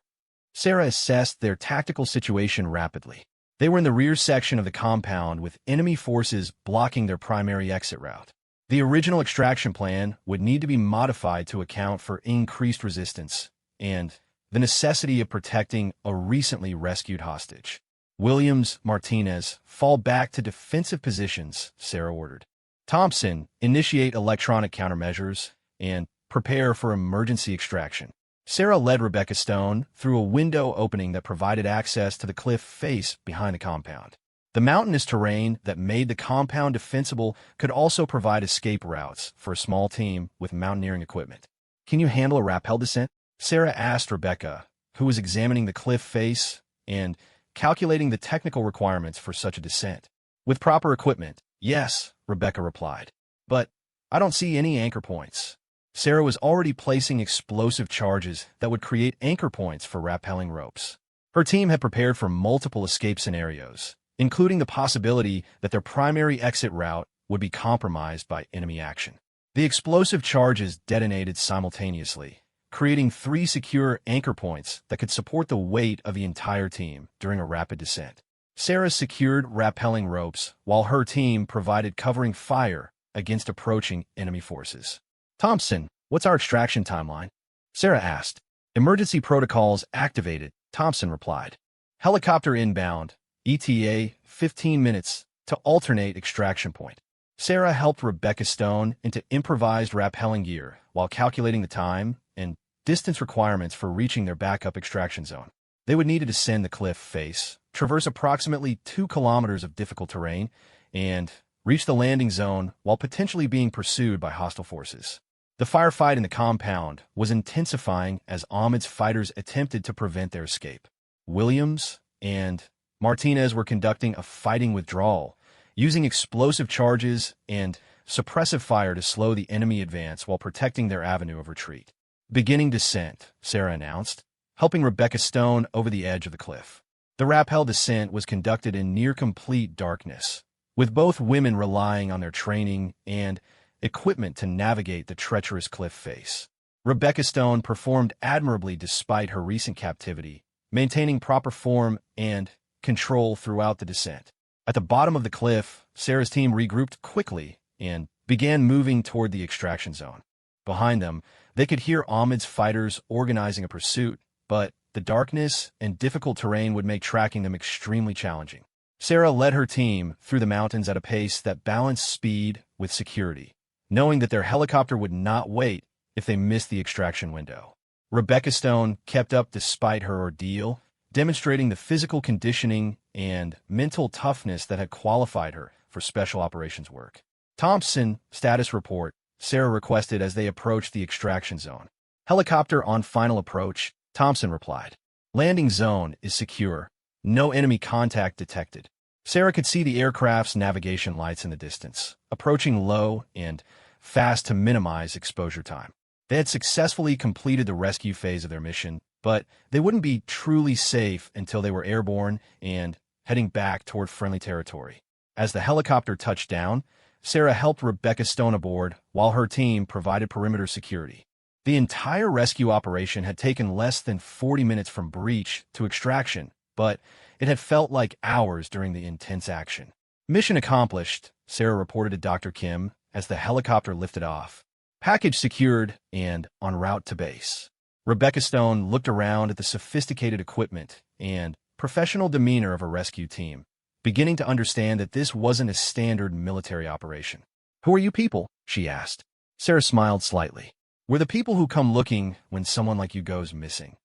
Sarah assessed their tactical situation rapidly. They were in the rear section of the compound with enemy forces blocking their primary exit route. The original extraction plan would need to be modified to account for increased resistance and the necessity of protecting a recently rescued hostage. "Williams, Martinez, fall back to defensive positions," Sarah ordered. "Thompson, initiate electronic countermeasures and prepare for emergency extraction." Sarah led Rebecca Stone through a window opening that provided access to the cliff face behind the compound. The mountainous terrain that made the compound defensible could also provide escape routes for a small team with mountaineering equipment. "Can you handle a rappel descent?" Sarah asked Rebecca, who was examining the cliff face and calculating the technical requirements for such a descent. "With proper equipment, yes," Rebecca replied. "But I don't see any anchor points." Sarah was already placing explosive charges that would create anchor points for rappelling ropes. Her team had prepared for multiple escape scenarios, including the possibility that their primary exit route would be compromised by enemy action. The explosive charges detonated simultaneously, creating 3 secure anchor points that could support the weight of the entire team during a rapid descent. Sarah secured rappelling ropes while her team provided covering fire against approaching enemy forces. "Thompson, what's our extraction timeline?" Sarah asked. "Emergency protocols activated," Thompson replied. "Helicopter inbound, ETA 15 minutes to alternate extraction point." Sarah helped Rebecca Stone into improvised rappelling gear while calculating the time and distance requirements for reaching their backup extraction zone. They would need to descend the cliff face, traverse approximately 2 kilometers of difficult terrain, and reach the landing zone while potentially being pursued by hostile forces. The firefight in the compound was intensifying as Ahmed's fighters attempted to prevent their escape. Williams and Martinez were conducting a fighting withdrawal, using explosive charges and suppressive fire to slow the enemy advance while protecting their avenue of retreat. Beginning descent, Sarah announced, helping Rebecca Stone over the edge of the cliff. The rappel descent was conducted in near-complete darkness, with both women relying on their training and equipment to navigate the treacherous cliff face. Rebecca Stone performed admirably despite her recent captivity, maintaining proper form and control throughout the descent. At the bottom of the cliff, Sarah's team regrouped quickly and began moving toward the extraction zone. Behind them, they could hear Ahmed's fighters organizing a pursuit, but the darkness and difficult terrain would make tracking them extremely challenging. Sarah led her team through the mountains at a pace that balanced speed with security, knowing that their helicopter would not wait if they missed the extraction window. Rebecca Stone kept up despite her ordeal, demonstrating the physical conditioning and mental toughness that had qualified her for special operations work. Thompson, status report, Sarah requested as they approached the extraction zone. Helicopter on final approach, Thompson replied. Landing zone is secure. No enemy contact detected. Sarah could see the aircraft's navigation lights in the distance, approaching low and fast to minimize exposure time. They had successfully completed the rescue phase of their mission, but they wouldn't be truly safe until they were airborne and heading back toward friendly territory. As the helicopter touched down, Sarah helped Rebecca Stone aboard while her team provided perimeter security. The entire rescue operation had taken less than 40 minutes from breach to extraction, but it had felt like hours during the intense action. Mission accomplished, Sarah reported to Dr. Kim as the helicopter lifted off. Package secured and en route to base. Rebecca Stone looked around at the sophisticated equipment and professional demeanor of a rescue team, beginning to understand that this wasn't a standard military operation. Who are you people? She asked. Sarah smiled slightly. We're the people who come looking when someone like you goes missing.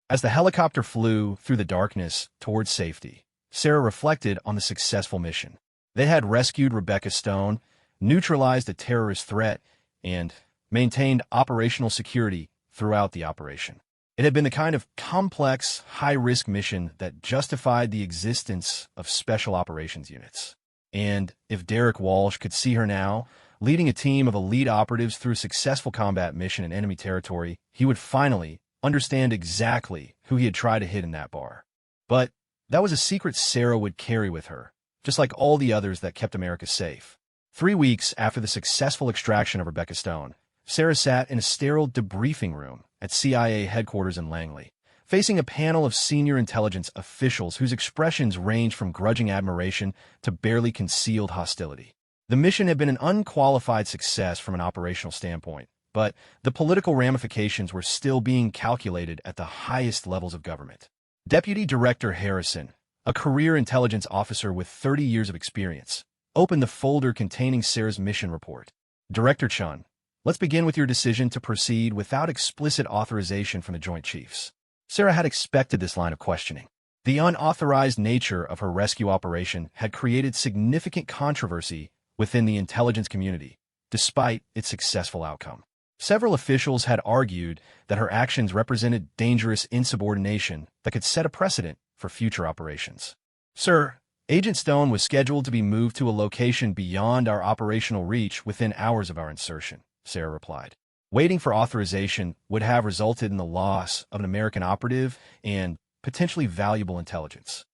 As the helicopter flew through the darkness towards safety, Sarah reflected on the successful mission. They had rescued Rebecca Stone, neutralized a terrorist threat, and maintained operational security throughout the operation. It had been the kind of complex, high-risk mission that justified the existence of special operations units. And if Derek Walsh could see her now, leading a team of elite operatives through a successful combat mission in enemy territory, he would finally understand exactly who he had tried to hit in that bar. But that was a secret Sarah would carry with her, just like all the others that kept America safe. 3 weeks after the successful extraction of Rebecca Stone, Sarah sat in a sterile debriefing room at CIA headquarters in Langley, facing a panel of senior intelligence officials whose expressions ranged from grudging admiration to barely concealed hostility. The mission had been an unqualified success from an operational standpoint, but the political ramifications were still being calculated at the highest levels of government. Deputy Director Harrison, a career intelligence officer with 30 years of experience, opened the folder containing Sarah's mission report. Director Chun, let's begin with your decision to proceed without explicit authorization from the Joint Chiefs. Sarah had expected this line of questioning. The unauthorized nature of her rescue operation had created significant controversy within the intelligence community, despite its successful outcome. Several officials had argued that her actions represented dangerous insubordination that could set a precedent for future operations. Sir, Agent Stone was scheduled to be moved to a location beyond our operational reach within hours of our insertion, Sarah replied. Waiting for authorization would have resulted in the loss of an American operative and potentially valuable intelligence.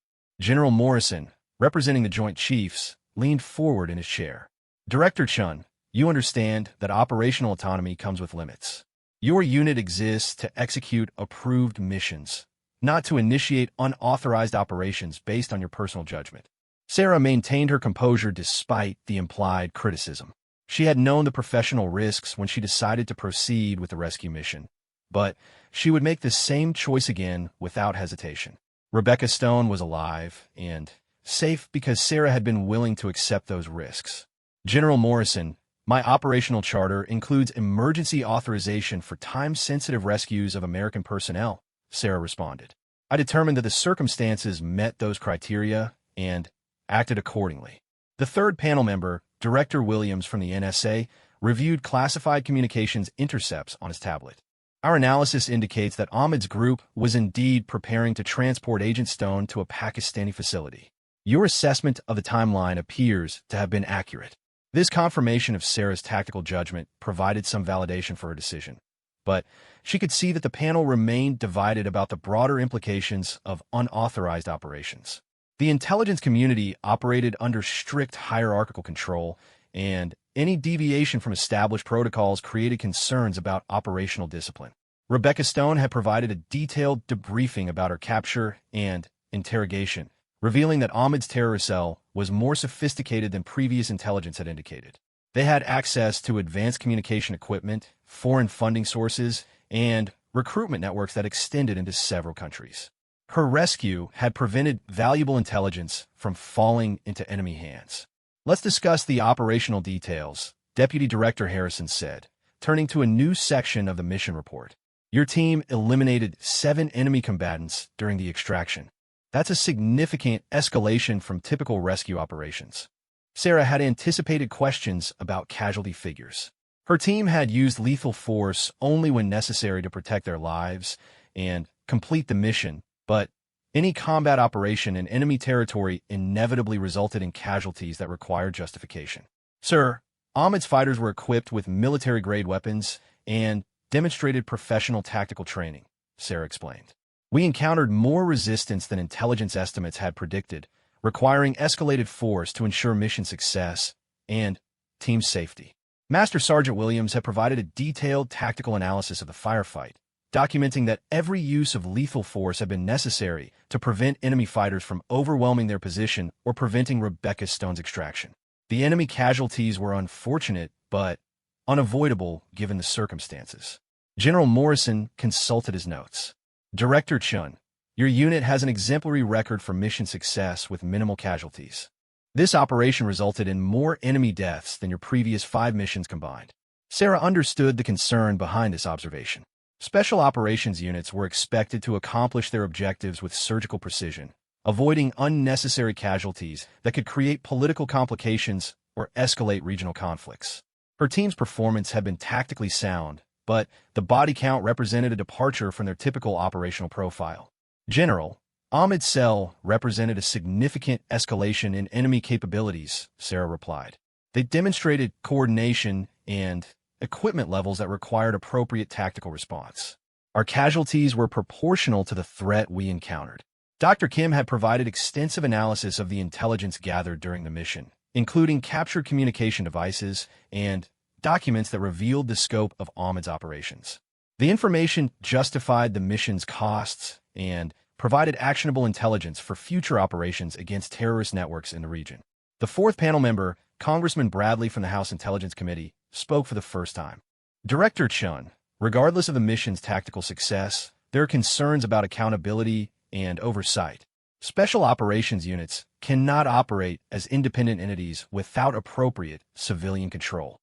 General Morrison, representing the Joint Chiefs, leaned forward in his chair. Director Chun, you understand that operational autonomy comes with limits. Your unit exists to execute approved missions, not to initiate unauthorized operations based on your personal judgment. Sarah maintained her composure despite the implied criticism. She had known the professional risks when she decided to proceed with the rescue mission, but she would make the same choice again without hesitation. Rebecca Stone was alive and safe because Sarah had been willing to accept those risks. General Morrison, my operational charter includes emergency authorization for time-sensitive rescues of American personnel, Sarah responded. I determined that the circumstances met those criteria and acted accordingly. The third panel member, Director Williams from the NSA, reviewed classified communications intercepts on his tablet. Our analysis indicates that Ahmed's group was indeed preparing to transport Agent Stone to a Pakistani facility. Your assessment of the timeline appears to have been accurate. This confirmation of Sarah's tactical judgment provided some validation for her decision, but she could see that the panel remained divided about the broader implications of unauthorized operations. The intelligence community operated under strict hierarchical control, and any deviation from established protocols created concerns about operational discipline. Rebecca Stone had provided a detailed debriefing about her capture and interrogation, revealing that Ahmed's terror cell was more sophisticated than previous intelligence had indicated. They had access to advanced communication equipment, foreign funding sources, and recruitment networks that extended into several countries. Her rescue had prevented valuable intelligence from falling into enemy hands. Let's discuss the operational details, Deputy Director Harrison said, turning to a new section of the mission report. Your team eliminated 7 enemy combatants during the extraction. That's a significant escalation from typical rescue operations. Sarah had anticipated questions about casualty figures. Her team had used lethal force only when necessary to protect their lives and complete the mission, but any combat operation in enemy territory inevitably resulted in casualties that required justification. Sir, Ahmed's fighters were equipped with military-grade weapons and demonstrated professional tactical training, Sarah explained. We encountered more resistance than intelligence estimates had predicted, requiring escalated force to ensure mission success and team safety. Master Sergeant Williams had provided a detailed tactical analysis of the firefight, documenting that every use of lethal force had been necessary to prevent enemy fighters from overwhelming their position or preventing Rebecca Stone's extraction. The enemy casualties were unfortunate, but unavoidable given the circumstances. General Morrison consulted his notes. Director Chun, your unit has an exemplary record for mission success with minimal casualties. This operation resulted in more enemy deaths than your previous 5 missions combined. Sarah understood the concern behind this observation. Special operations units were expected to accomplish their objectives with surgical precision, avoiding unnecessary casualties that could create political complications or escalate regional conflicts. Her team's performance had been tactically sound, but the body count represented a departure from their typical operational profile. General, Ahmed's cell represented a significant escalation in enemy capabilities, Sarah replied. They demonstrated coordination and equipment levels that required appropriate tactical response. Our casualties were proportional to the threat we encountered. Dr. Kim had provided extensive analysis of the intelligence gathered during the mission, including captured communication devices and documents that revealed the scope of Ahmed's operations. The information justified the mission's costs and provided actionable intelligence for future operations against terrorist networks in the region. The 4th panel member, Congressman Bradley from the House Intelligence Committee, spoke for the first time. Director Chun, regardless of the mission's tactical success, there are concerns about accountability and oversight. Special operations units cannot operate as independent entities without appropriate civilian control.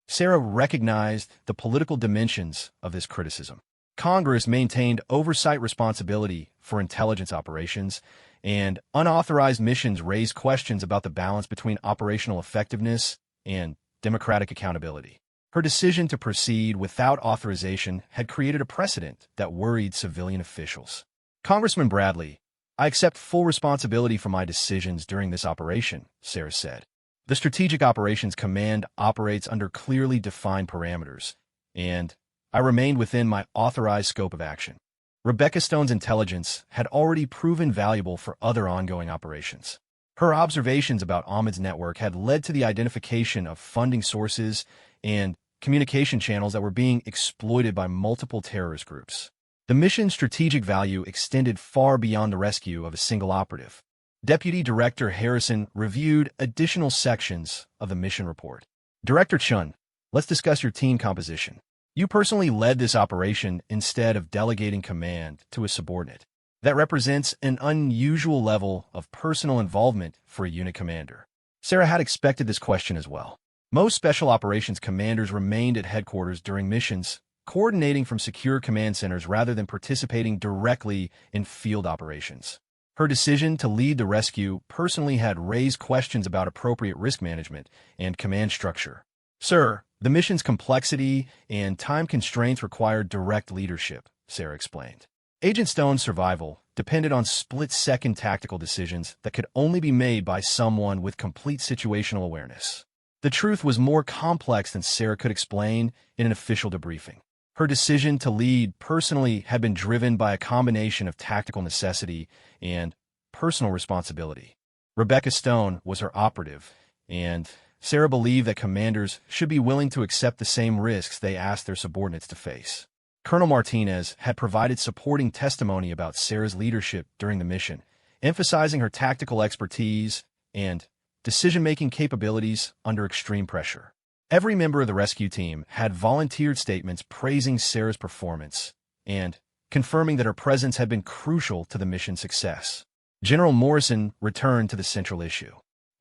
Sarah recognized the political dimensions of this criticism. Congress maintained oversight responsibility for intelligence operations, and unauthorized missions raised questions about the balance between operational effectiveness and democratic accountability. Her decision to proceed without authorization had created a precedent that worried civilian officials. Congressman Bradley, I accept full responsibility for my decisions during this operation, Sarah said. The Strategic Operations Command operates under clearly defined parameters, and I remained within my authorized scope of action. Rebecca Stone's intelligence had already proven valuable for other ongoing operations. Her observations about Ahmed's network had led to the identification of funding sources and communication channels that were being exploited by multiple terrorist groups. The mission's strategic value extended far beyond the rescue of a single operative. Deputy Director Harrison reviewed additional sections of the mission report. Director Chun, let's discuss your team composition. You personally led this operation instead of delegating command to a subordinate. That represents an unusual level of personal involvement for a unit commander. Sarah had expected this question as well. Most special operations commanders remained at headquarters during missions, coordinating from secure command centers rather than participating directly in field operations. Her decision to lead the rescue personally had raised questions about appropriate risk management and command structure. Sir, The mission's complexity and time constraints required direct leadership, Sarah explained. Agent Stone's survival depended on split-second tactical decisions that could only be made by someone with complete situational awareness. The truth was more complex than Sarah could explain in an official debriefing. Her decision to lead personally had been driven by a combination of tactical necessity and personal responsibility. Rebecca Stone was her operative, and Sarah believed that commanders should be willing to accept the same risks they asked their subordinates to face. Colonel Martinez had provided supporting testimony about Sarah's leadership during the mission, emphasizing her tactical expertise and decision-making capabilities under extreme pressure. Every member of the rescue team had volunteered statements praising Sarah's performance and confirming that her presence had been crucial to the mission's success. General Morrison returned to the central issue.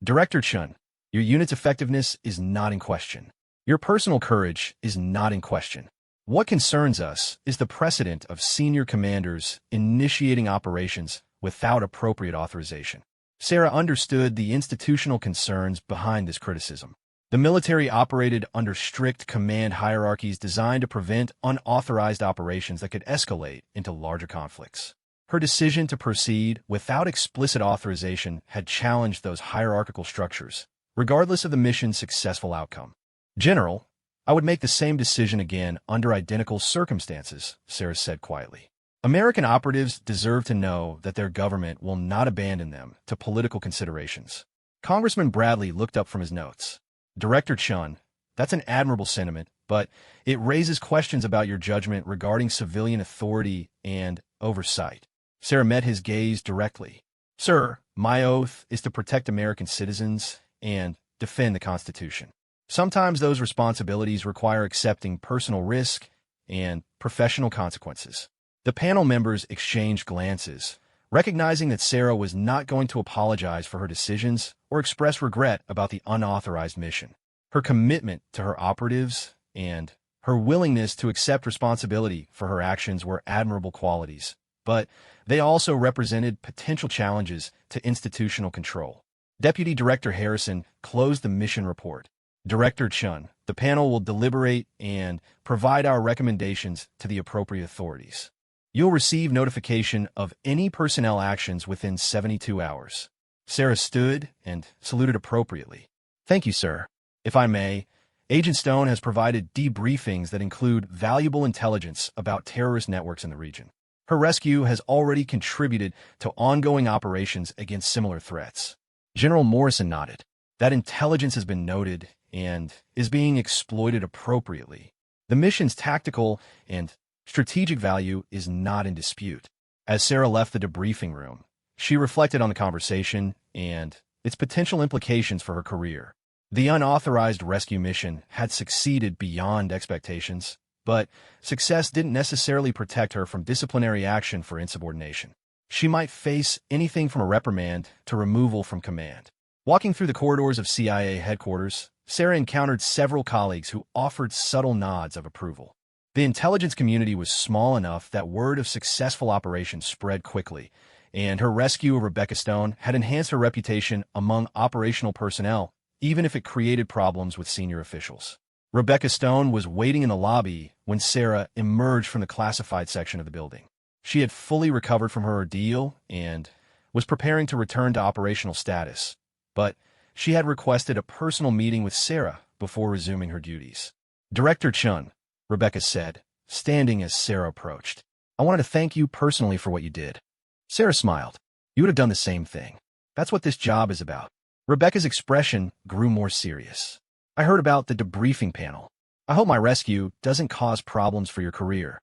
Director Chun, your unit's effectiveness is not in question. Your personal courage is not in question. What concerns us is the precedent of senior commanders initiating operations without appropriate authorization. Sarah understood the institutional concerns behind this criticism. The military operated under strict command hierarchies designed to prevent unauthorized operations that could escalate into larger conflicts. Her decision to proceed without explicit authorization had challenged those hierarchical structures, regardless of the mission's successful outcome. General, I would make the same decision again under identical circumstances, Sarah said quietly. American operatives deserve to know that their government will not abandon them to political considerations. Congressman Bradley looked up from his notes. Director Chun, that's an admirable sentiment, but it raises questions about your judgment regarding civilian authority and oversight. Sarah met his gaze directly. Sir, my oath is to protect American citizens and defend the Constitution. Sometimes those responsibilities require accepting personal risk and professional consequences. The panel members exchanged glances, recognizing that Sarah was not going to apologize for her decisions or express regret about the unauthorized mission. Her commitment to her operatives and her willingness to accept responsibility for her actions were admirable qualities, but they also represented potential challenges to institutional control. Deputy Director Harrison closed the mission report. Director Chun, the panel will deliberate and provide our recommendations to the appropriate authorities. You'll receive notification of any personnel actions within 72 hours. Sarah stood and saluted appropriately. Thank you, sir. If I may, Agent Stone has provided debriefings that include valuable intelligence about terrorist networks in the region. Her rescue has already contributed to ongoing operations against similar threats. General Morrison nodded. That intelligence has been noted and is being exploited appropriately. The mission's tactical and strategic value is not in dispute. As Sarah left the debriefing room, she reflected on the conversation and its potential implications for her career. The unauthorized rescue mission had succeeded beyond expectations, but success didn't necessarily protect her from disciplinary action for insubordination. She might face anything from a reprimand to removal from command. Walking through the corridors of CIA headquarters, Sarah encountered several colleagues who offered subtle nods of approval. The intelligence community was small enough that word of successful operations spread quickly, and her rescue of Rebecca Stone had enhanced her reputation among operational personnel, even if it created problems with senior officials. Rebecca Stone was waiting in the lobby when Sarah emerged from the classified section of the building. She had fully recovered from her ordeal and was preparing to return to operational status, but she had requested a personal meeting with Sarah before resuming her duties. Director Chun, Rebecca said, standing as Sarah approached. I wanted to thank you personally for what you did. Sarah smiled. You would have done the same thing. That's what this job is about. Rebecca's expression grew more serious. I heard about the debriefing panel. I hope my rescue doesn't cause problems for your career.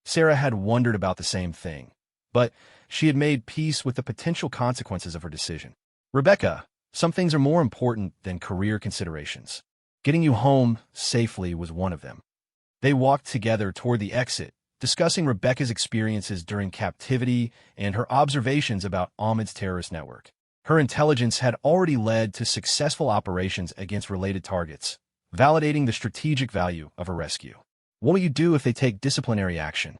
Sarah had wondered about the same thing, but she had made peace with the potential consequences of her decision. Rebecca, some things are more important than career considerations. Getting you home safely was one of them. They walked together toward the exit, discussing Rebecca's experiences during captivity and her observations about Ahmed's terrorist network. Her intelligence had already led to successful operations against related targets, validating the strategic value of a rescue. What will you do if they take disciplinary action?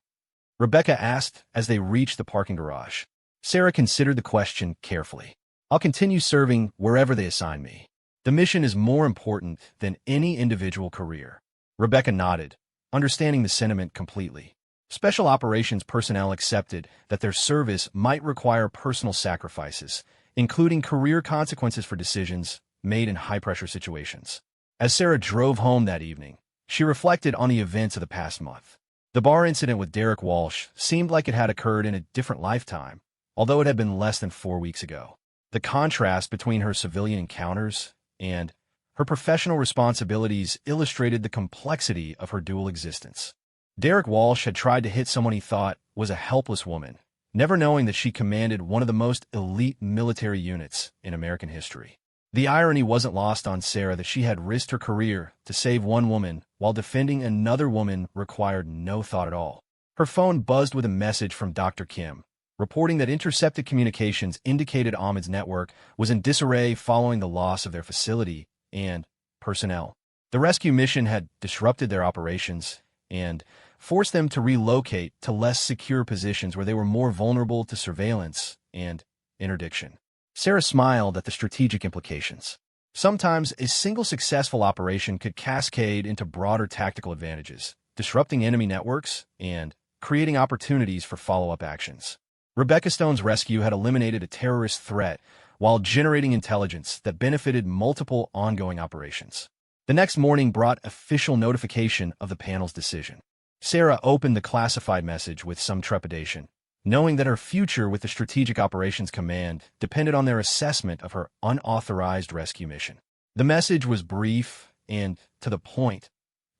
Rebecca asked as they reached the parking garage. Sarah considered the question carefully. I'll continue serving wherever they assign me. The mission is more important than any individual career. Rebecca nodded, understanding the sentiment completely. Special operations personnel accepted that their service might require personal sacrifices, including career consequences for decisions made in high-pressure situations. As Sarah drove home that evening, she reflected on the events of the past month. The bar incident with Derek Walsh seemed like it had occurred in a different lifetime, although it had been less than 4 weeks ago. The contrast between her civilian encounters and her professional responsibilities illustrated the complexity of her dual existence. Derek Walsh had tried to hit someone he thought was a helpless woman, never knowing that she commanded one of the most elite military units in American history. The irony wasn't lost on Sarah that she had risked her career to save one woman while defending another woman required no thought at all. Her phone buzzed with a message from Dr. Kim, reporting that intercepted communications indicated Ahmed's network was in disarray following the loss of their facility and personnel. The rescue mission had disrupted their operations and forced them to relocate to less secure positions where they were more vulnerable to surveillance and interdiction. Sarah smiled at the strategic implications. Sometimes a single successful operation could cascade into broader tactical advantages, disrupting enemy networks and creating opportunities for follow-up actions. Rebecca Stone's rescue had eliminated a terrorist threat while generating intelligence that benefited multiple ongoing operations. The next morning brought official notification of the panel's decision. Sarah opened the classified message with some trepidation, knowing that her future with the Strategic Operations Command depended on their assessment of her unauthorized rescue mission. The message was brief and to the point.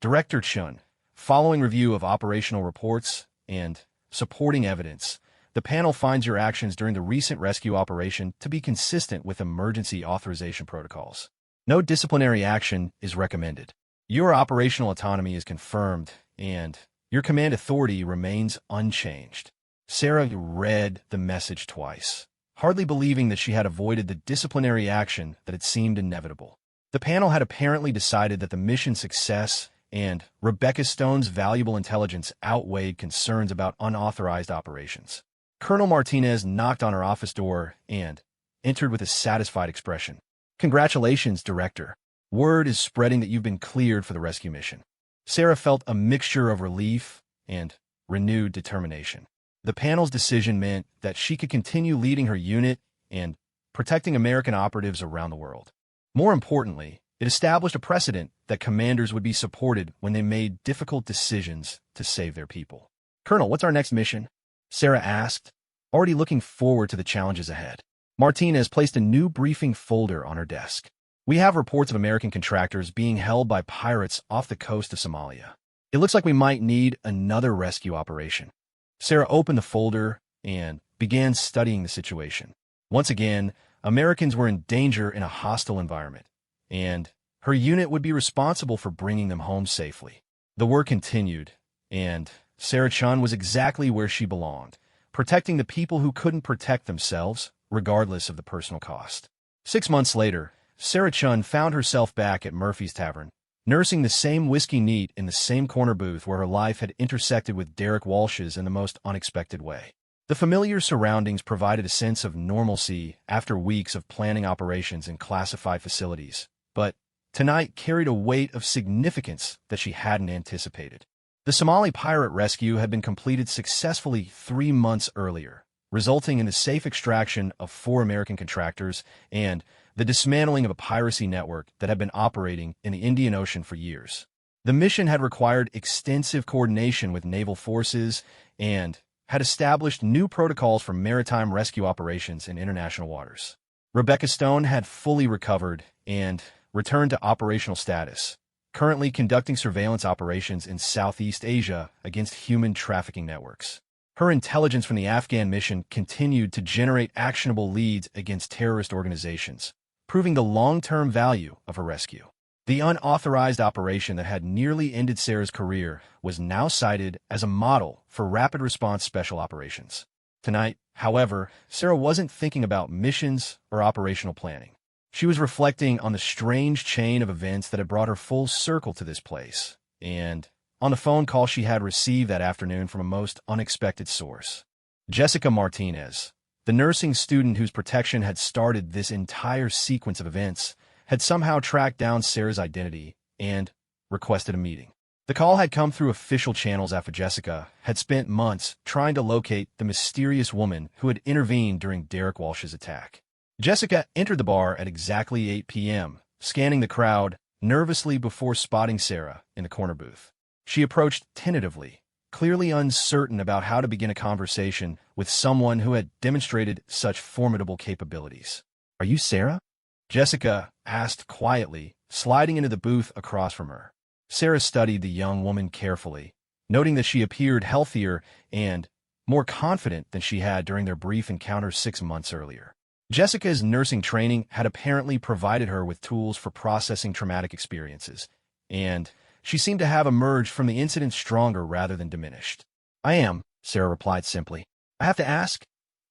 Director Chun, following review of operational reports and supporting evidence, the panel finds your actions during the recent rescue operation to be consistent with emergency authorization protocols. No disciplinary action is recommended. Your operational autonomy is confirmed, and your command authority remains unchanged. Sarah read the message twice, hardly believing that she had avoided the disciplinary action that had seemed inevitable. The panel had apparently decided that the mission's success and Rebecca Stone's valuable intelligence outweighed concerns about unauthorized operations. Colonel Martinez knocked on her office door and entered with a satisfied expression. "Congratulations, Director. Word is spreading that you've been cleared for the rescue mission." Sarah felt a mixture of relief and renewed determination. The panel's decision meant that she could continue leading her unit and protecting American operatives around the world. More importantly, it established a precedent that commanders would be supported when they made difficult decisions to save their people. "Colonel, what's our next mission?" Sarah asked, already looking forward to the challenges ahead. Martinez placed a new briefing folder on her desk. "We have reports of American contractors being held by pirates off the coast of Somalia. It looks like we might need another rescue operation." Sarah opened the folder and began studying the situation. Once again, Americans were in danger in a hostile environment, and her unit would be responsible for bringing them home safely. The work continued, and Sarah Chun was exactly where she belonged, protecting the people who couldn't protect themselves, regardless of the personal cost. 6 months later, Sarah Chun found herself back at Murphy's Tavern, nursing the same whiskey neat in the same corner booth where her life had intersected with Derek Walsh's in the most unexpected way. The familiar surroundings provided a sense of normalcy after weeks of planning operations in classified facilities, but tonight carried a weight of significance that she hadn't anticipated. The Somali pirate rescue had been completed successfully 3 months earlier, resulting in the safe extraction of 4 American contractors and the dismantling of a piracy network that had been operating in the Indian Ocean for years. The mission had required extensive coordination with naval forces and had established new protocols for maritime rescue operations in international waters. Rebecca Stone had fully recovered and returned to operational status, currently conducting surveillance operations in Southeast Asia against human trafficking networks. Her intelligence from the Afghan mission continued to generate actionable leads against terrorist organizations, proving the long-term value of her rescue. The unauthorized operation that had nearly ended Sarah's career was now cited as a model for rapid response special operations. Tonight, however, Sarah wasn't thinking about missions or operational planning. She was reflecting on the strange chain of events that had brought her full circle to this place, and on the phone call she had received that afternoon from a most unexpected source. Jessica Martinez, the nursing student whose protection had started this entire sequence of events, had somehow tracked down Sarah's identity and requested a meeting. The call had come through official channels after Jessica had spent months trying to locate the mysterious woman who had intervened during Derek Walsh's attack. Jessica entered the bar at exactly 8 p.m., scanning the crowd nervously before spotting Sarah in the corner booth. She approached tentatively, clearly uncertain about how to begin a conversation with someone who had demonstrated such formidable capabilities. "Are you Sarah?" Jessica asked quietly, sliding into the booth across from her. Sarah studied the young woman carefully, noting that she appeared healthier and more confident than she had during their brief encounter 6 months earlier. Jessica's nursing training had apparently provided her with tools for processing traumatic experiences, and she seemed to have emerged from the incident stronger rather than diminished. "I am," Sarah replied simply. "I have to ask,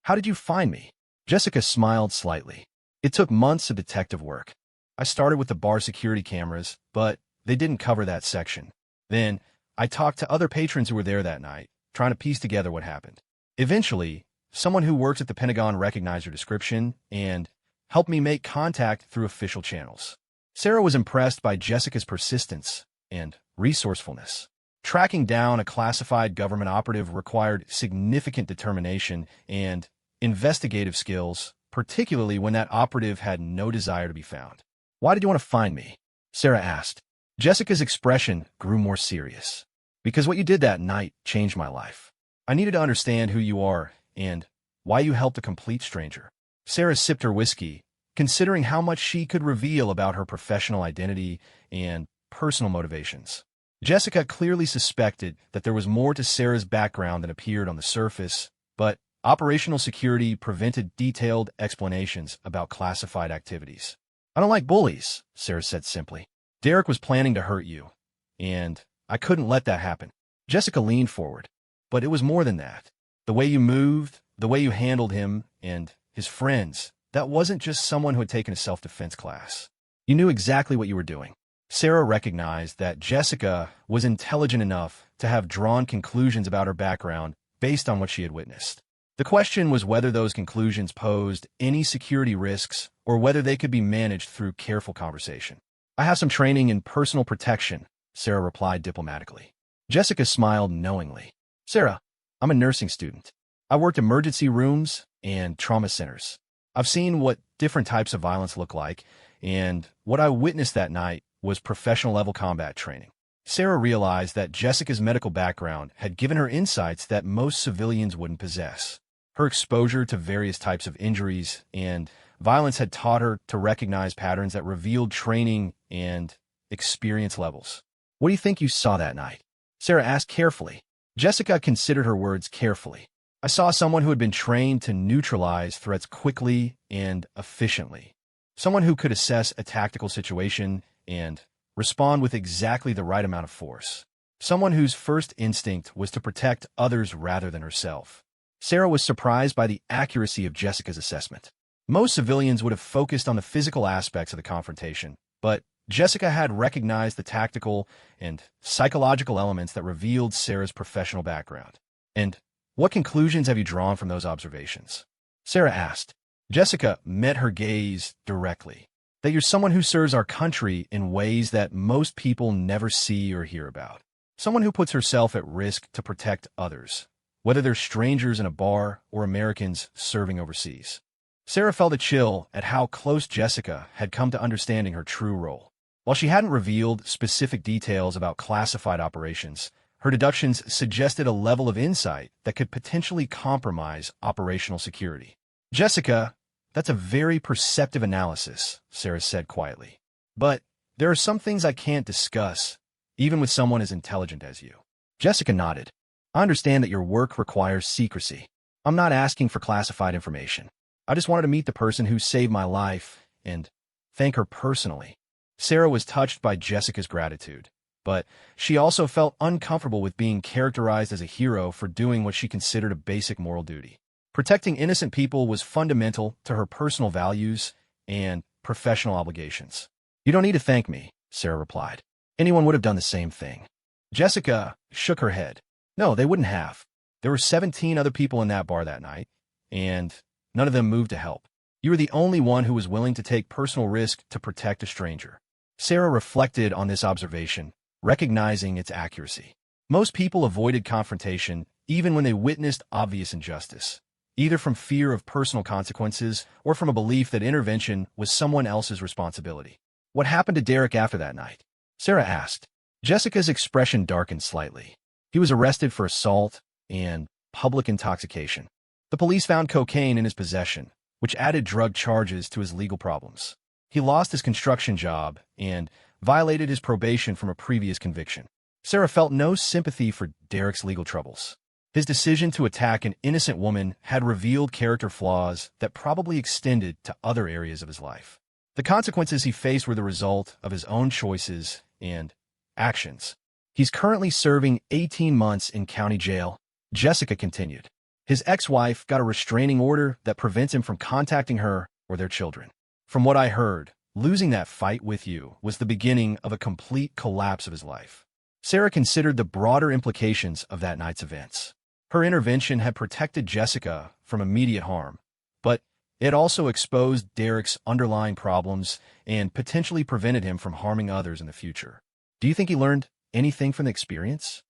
how did you find me?" Jessica smiled slightly. "It took months of detective work. I started with the bar security cameras, but they didn't cover that section. Then I talked to other patrons who were there that night, trying to piece together what happened. Eventually, someone who works at the Pentagon recognized your description and helped me make contact through official channels." Sarah was impressed by Jessica's persistence and resourcefulness. Tracking down a classified government operative required significant determination and investigative skills, particularly when that operative had no desire to be found. "Why did you want to find me?" Sarah asked. Jessica's expression grew more serious. "Because what you did that night changed my life. I needed to understand who you are and why you helped a complete stranger." Sarah sipped her whiskey, considering how much she could reveal about her professional identity and personal motivations. Jessica clearly suspected that there was more to Sarah's background than appeared on the surface, but operational security prevented detailed explanations about classified activities. "I don't like bullies," Sarah said simply. "Derek was planning to hurt you, and I couldn't let that happen." Jessica leaned forward. "But it was more than that. The way you moved, the way you handled him and his friends, that wasn't just someone who had taken a self-defense class. You knew exactly what you were doing." Sarah recognized that Jessica was intelligent enough to have drawn conclusions about her background based on what she had witnessed. The question was whether those conclusions posed any security risks or whether they could be managed through careful conversation. "I have some training in personal protection," Sarah replied diplomatically. Jessica smiled knowingly. "Sarah, I'm a nursing student. I worked emergency rooms and trauma centers. I've seen what different types of violence look like, and what I witnessed that night was professional-level combat training." Sarah realized that Jessica's medical background had given her insights that most civilians wouldn't possess. Her exposure to various types of injuries and violence had taught her to recognize patterns that revealed training and experience levels. "What do you think you saw that night?" Sarah asked carefully. Jessica considered her words carefully. "I saw someone who had been trained to neutralize threats quickly and efficiently. Someone who could assess a tactical situation and respond with exactly the right amount of force. Someone whose first instinct was to protect others rather than herself." Sarah was surprised by the accuracy of Jessica's assessment. Most civilians would have focused on the physical aspects of the confrontation, but Jessica had recognized the tactical and psychological elements that revealed Sarah's professional background. "And what conclusions have you drawn from those observations?" Sarah asked. Jessica met her gaze directly. "That you're someone who serves our country in ways that most people never see or hear about. Someone who puts herself at risk to protect others, whether they're strangers in a bar or Americans serving overseas." Sarah felt a chill at how close Jessica had come to understanding her true role. While she hadn't revealed specific details about classified operations, her deductions suggested a level of insight that could potentially compromise operational security. "Jessica, that's a very perceptive analysis," Sarah said quietly. "But there are some things I can't discuss, even with someone as intelligent as you." Jessica nodded. "I understand that your work requires secrecy. I'm not asking for classified information. I just wanted to meet the person who saved my life and thank her personally." Sarah was touched by Jessica's gratitude, but she also felt uncomfortable with being characterized as a hero for doing what she considered a basic moral duty. Protecting innocent people was fundamental to her personal values and professional obligations. "You don't need to thank me," Sarah replied. "Anyone would have done the same thing." Jessica shook her head. "No, they wouldn't have. There were 17 other people in that bar that night, and none of them moved to help. You were the only one who was willing to take personal risk to protect a stranger. Sarah reflected on this observation, recognizing its accuracy. Most people avoided confrontation even when they witnessed obvious injustice, either from fear of personal consequences or from a belief that intervention was someone else's responsibility. What happened to Derek after that night? Sarah asked. Jessica's expression darkened slightly. He was arrested for assault and public intoxication. The police found cocaine in his possession, which added drug charges to his legal problems. He lost his construction job and violated his probation from a previous conviction. Sarah felt no sympathy for Derek's legal troubles. His decision to attack an innocent woman had revealed character flaws that probably extended to other areas of his life. The consequences he faced were the result of his own choices and actions. He's currently serving 18 months in county jail, Jessica continued. His ex-wife got a restraining order that prevents him from contacting her or their children. From what I heard, losing that fight with you was the beginning of a complete collapse of his life. Sarah considered the broader implications of that night's events. Her intervention had protected Jessica from immediate harm, but it also exposed Derek's underlying problems and potentially prevented him from harming others in the future. Do you think he learned anything from the experience?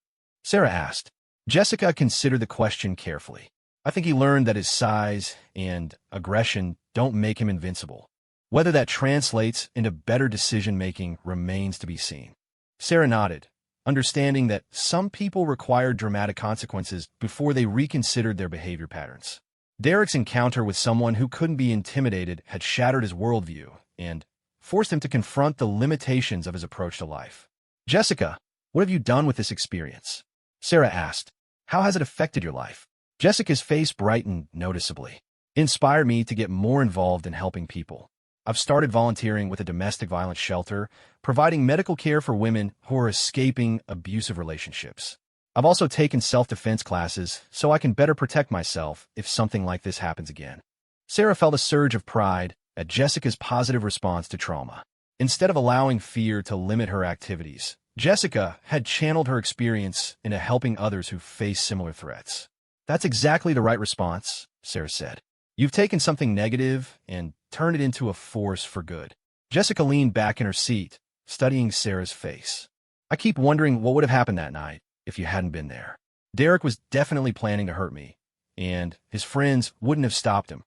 Sarah asked. Jessica considered the question carefully. I think he learned that his size and aggression don't make him invincible. Whether that translates into better decision-making remains to be seen. Sarah nodded, understanding that some people required dramatic consequences before they reconsidered their behavior patterns. Derek's encounter with someone who couldn't be intimidated had shattered his worldview and forced him to confront the limitations of his approach to life. Jessica, what have you done with this experience? Sarah asked. How has it affected your life? Jessica's face brightened noticeably. It inspired me to get more involved in helping people. I've started volunteering with a domestic violence shelter, providing medical care for women who are escaping abusive relationships. I've also taken self-defense classes so I can better protect myself if something like this happens again. Sarah felt a surge of pride at Jessica's positive response to trauma. Instead of allowing fear to limit her activities, Jessica had channeled her experience into helping others who face similar threats. That's exactly the right response, Sarah said. You've taken something negative and turned it into a force for good. Jessica leaned back in her seat, studying Sarah's face. I keep wondering what would have happened that night if you hadn't been there. Derek was definitely planning to hurt me, and his friends wouldn't have stopped him.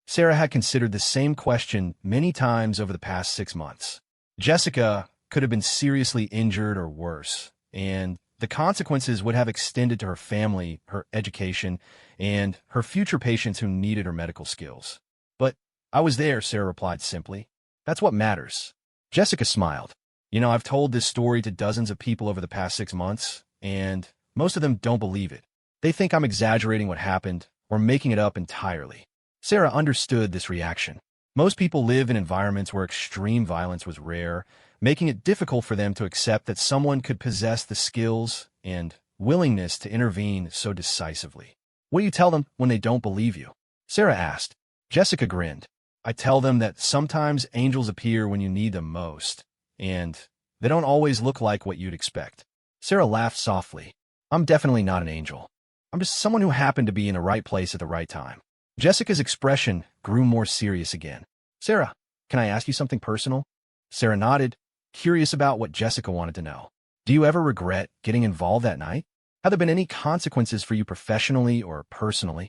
Sarah had considered the same question many times over the past 6 months. Jessica could have been seriously injured or worse, and the consequences would have extended to her family, her education, and her future patients who needed her medical skills. But I was there, Sarah replied simply. That's what matters. Jessica smiled. I've told this story to dozens of people over the past 6 months, and most of them don't believe it. They think I'm exaggerating what happened or making it up entirely. Sarah understood this reaction. Most people live in environments where extreme violence was rare, making it difficult for them to accept that someone could possess the skills and willingness to intervene so decisively. What do you tell them when they don't believe you? Sarah asked. Jessica grinned. I tell them that sometimes angels appear when you need them most, and they don't always look like what you'd expect. Sarah laughed softly. I'm definitely not an angel. I'm just someone who happened to be in the right place at the right time. Jessica's expression grew more serious again. Sarah, can I ask you something personal? Sarah nodded, curious about what Jessica wanted to know. Do you ever regret getting involved that night? Have there been any consequences for you professionally or personally?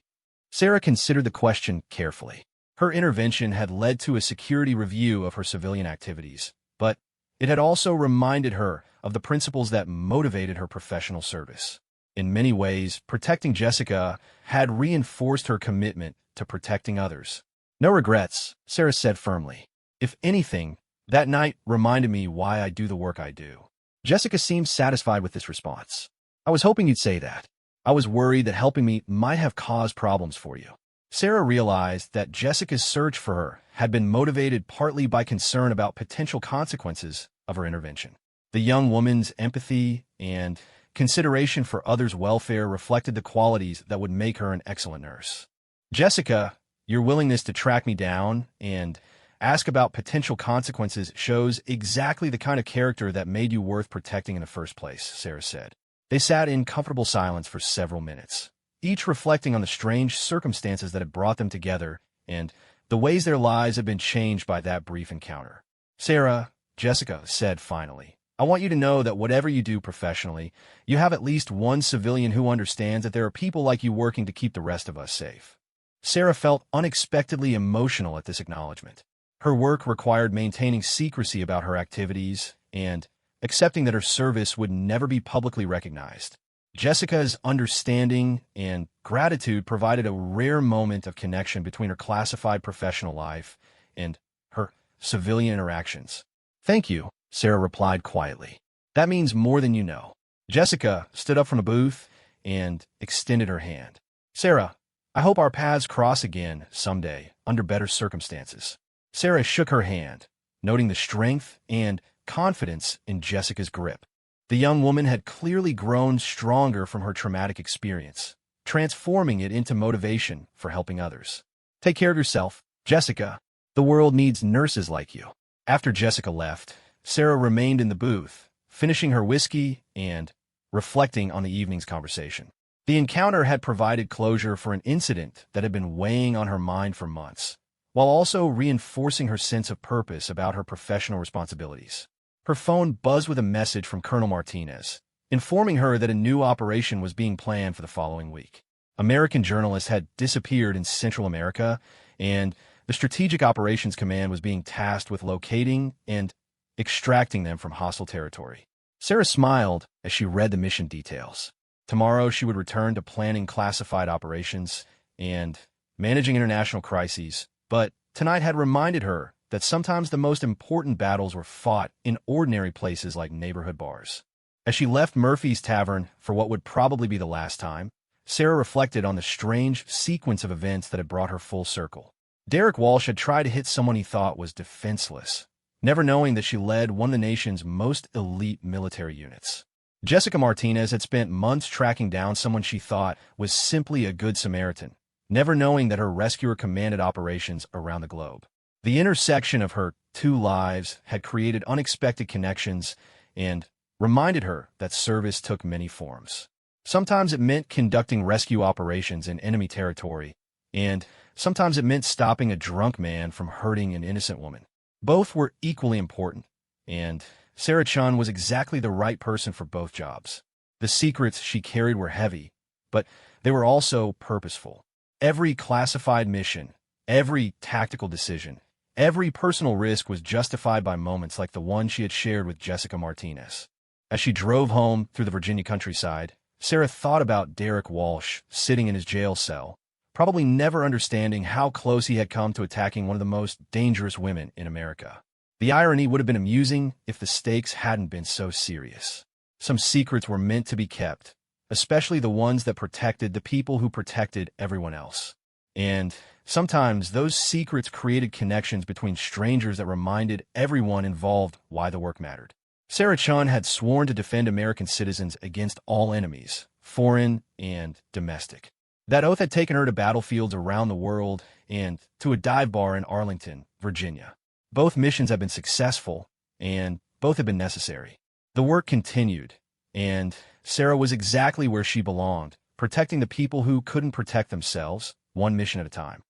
Sarah considered the question carefully. Her intervention had led to a security review of her civilian activities, but it had also reminded her of the principles that motivated her professional service. In many ways, protecting Jessica had reinforced her commitment to protecting others. No regrets, Sarah said firmly. If anything, that night reminded me why I do the work I do. Jessica seemed satisfied with this response. I was hoping you'd say that. I was worried that helping me might have caused problems for you. Sarah realized that Jessica's search for her had been motivated partly by concern about potential consequences of her intervention. The young woman's empathy and consideration for others' welfare reflected the qualities that would make her an excellent nurse. Jessica, your willingness to track me down and ask about potential consequences shows exactly the kind of character that made you worth protecting in the first place, Sarah said. They sat in comfortable silence for several minutes, each reflecting on the strange circumstances that had brought them together and the ways their lives had been changed by that brief encounter. "Sarah," Jessica said finally, "I want you to know that whatever you do professionally, you have at least one civilian who understands that there are people like you working to keep the rest of us safe." Sarah felt unexpectedly emotional at this acknowledgement. Her work required maintaining secrecy about her activities and accepting that her service would never be publicly recognized. Jessica's understanding and gratitude provided a rare moment of connection between her classified professional life and her civilian interactions. "Thank you," Sarah replied quietly. "That means more than you know." Jessica stood up from the booth and extended her hand. "Sarah, I hope our paths cross again someday under better circumstances." Sarah shook her hand, noting the strength and confidence in Jessica's grip. The young woman had clearly grown stronger from her traumatic experience, transforming it into motivation for helping others. "Take care of yourself, Jessica. The world needs nurses like you." After Jessica left, Sarah remained in the booth, finishing her whiskey and reflecting on the evening's conversation. The encounter had provided closure for an incident that had been weighing on her mind for months, while also reinforcing her sense of purpose about her professional responsibilities. Her phone buzzed with a message from Colonel Martinez, informing her that a new operation was being planned for the following week. American journalists had disappeared in Central America, and the Strategic Operations Command was being tasked with locating and extracting them from hostile territory. Sarah smiled as she read the mission details. Tomorrow she would return to planning classified operations and managing international crises, but tonight had reminded her that sometimes the most important battles were fought in ordinary places like neighborhood bars. As she left Murphy's Tavern for what would probably be the last time, Sarah reflected on the strange sequence of events that had brought her full circle. Derek Walsh had tried to hit someone he thought was defenseless, never knowing that she led one of the nation's most elite military units. Jessica Martinez had spent months tracking down someone she thought was simply a good Samaritan, never knowing that her rescuer commanded operations around the globe. The intersection of her two lives had created unexpected connections and reminded her that service took many forms. Sometimes it meant conducting rescue operations in enemy territory, and sometimes it meant stopping a drunk man from hurting an innocent woman. Both were equally important, and Sarah Chun was exactly the right person for both jobs. The secrets she carried were heavy, but they were also purposeful. Every classified mission, every tactical decision, every personal risk was justified by moments like the one she had shared with Jessica Martinez. As she drove home through the Virginia countryside, Sarah thought about Derek Walsh sitting in his jail cell, probably never understanding how close he had come to attacking one of the most dangerous women in America. The irony would have been amusing if the stakes hadn't been so serious. Some secrets were meant to be kept, especially the ones that protected the people who protected everyone else. And sometimes those secrets created connections between strangers that reminded everyone involved why the work mattered. Sarah Chun had sworn to defend American citizens against all enemies, foreign and domestic. That oath had taken her to battlefields around the world and to a dive bar in Arlington, Virginia. Both missions had been successful, and both had been necessary. The work continued, and Sarah was exactly where she belonged, protecting the people who couldn't protect themselves, one mission at a time.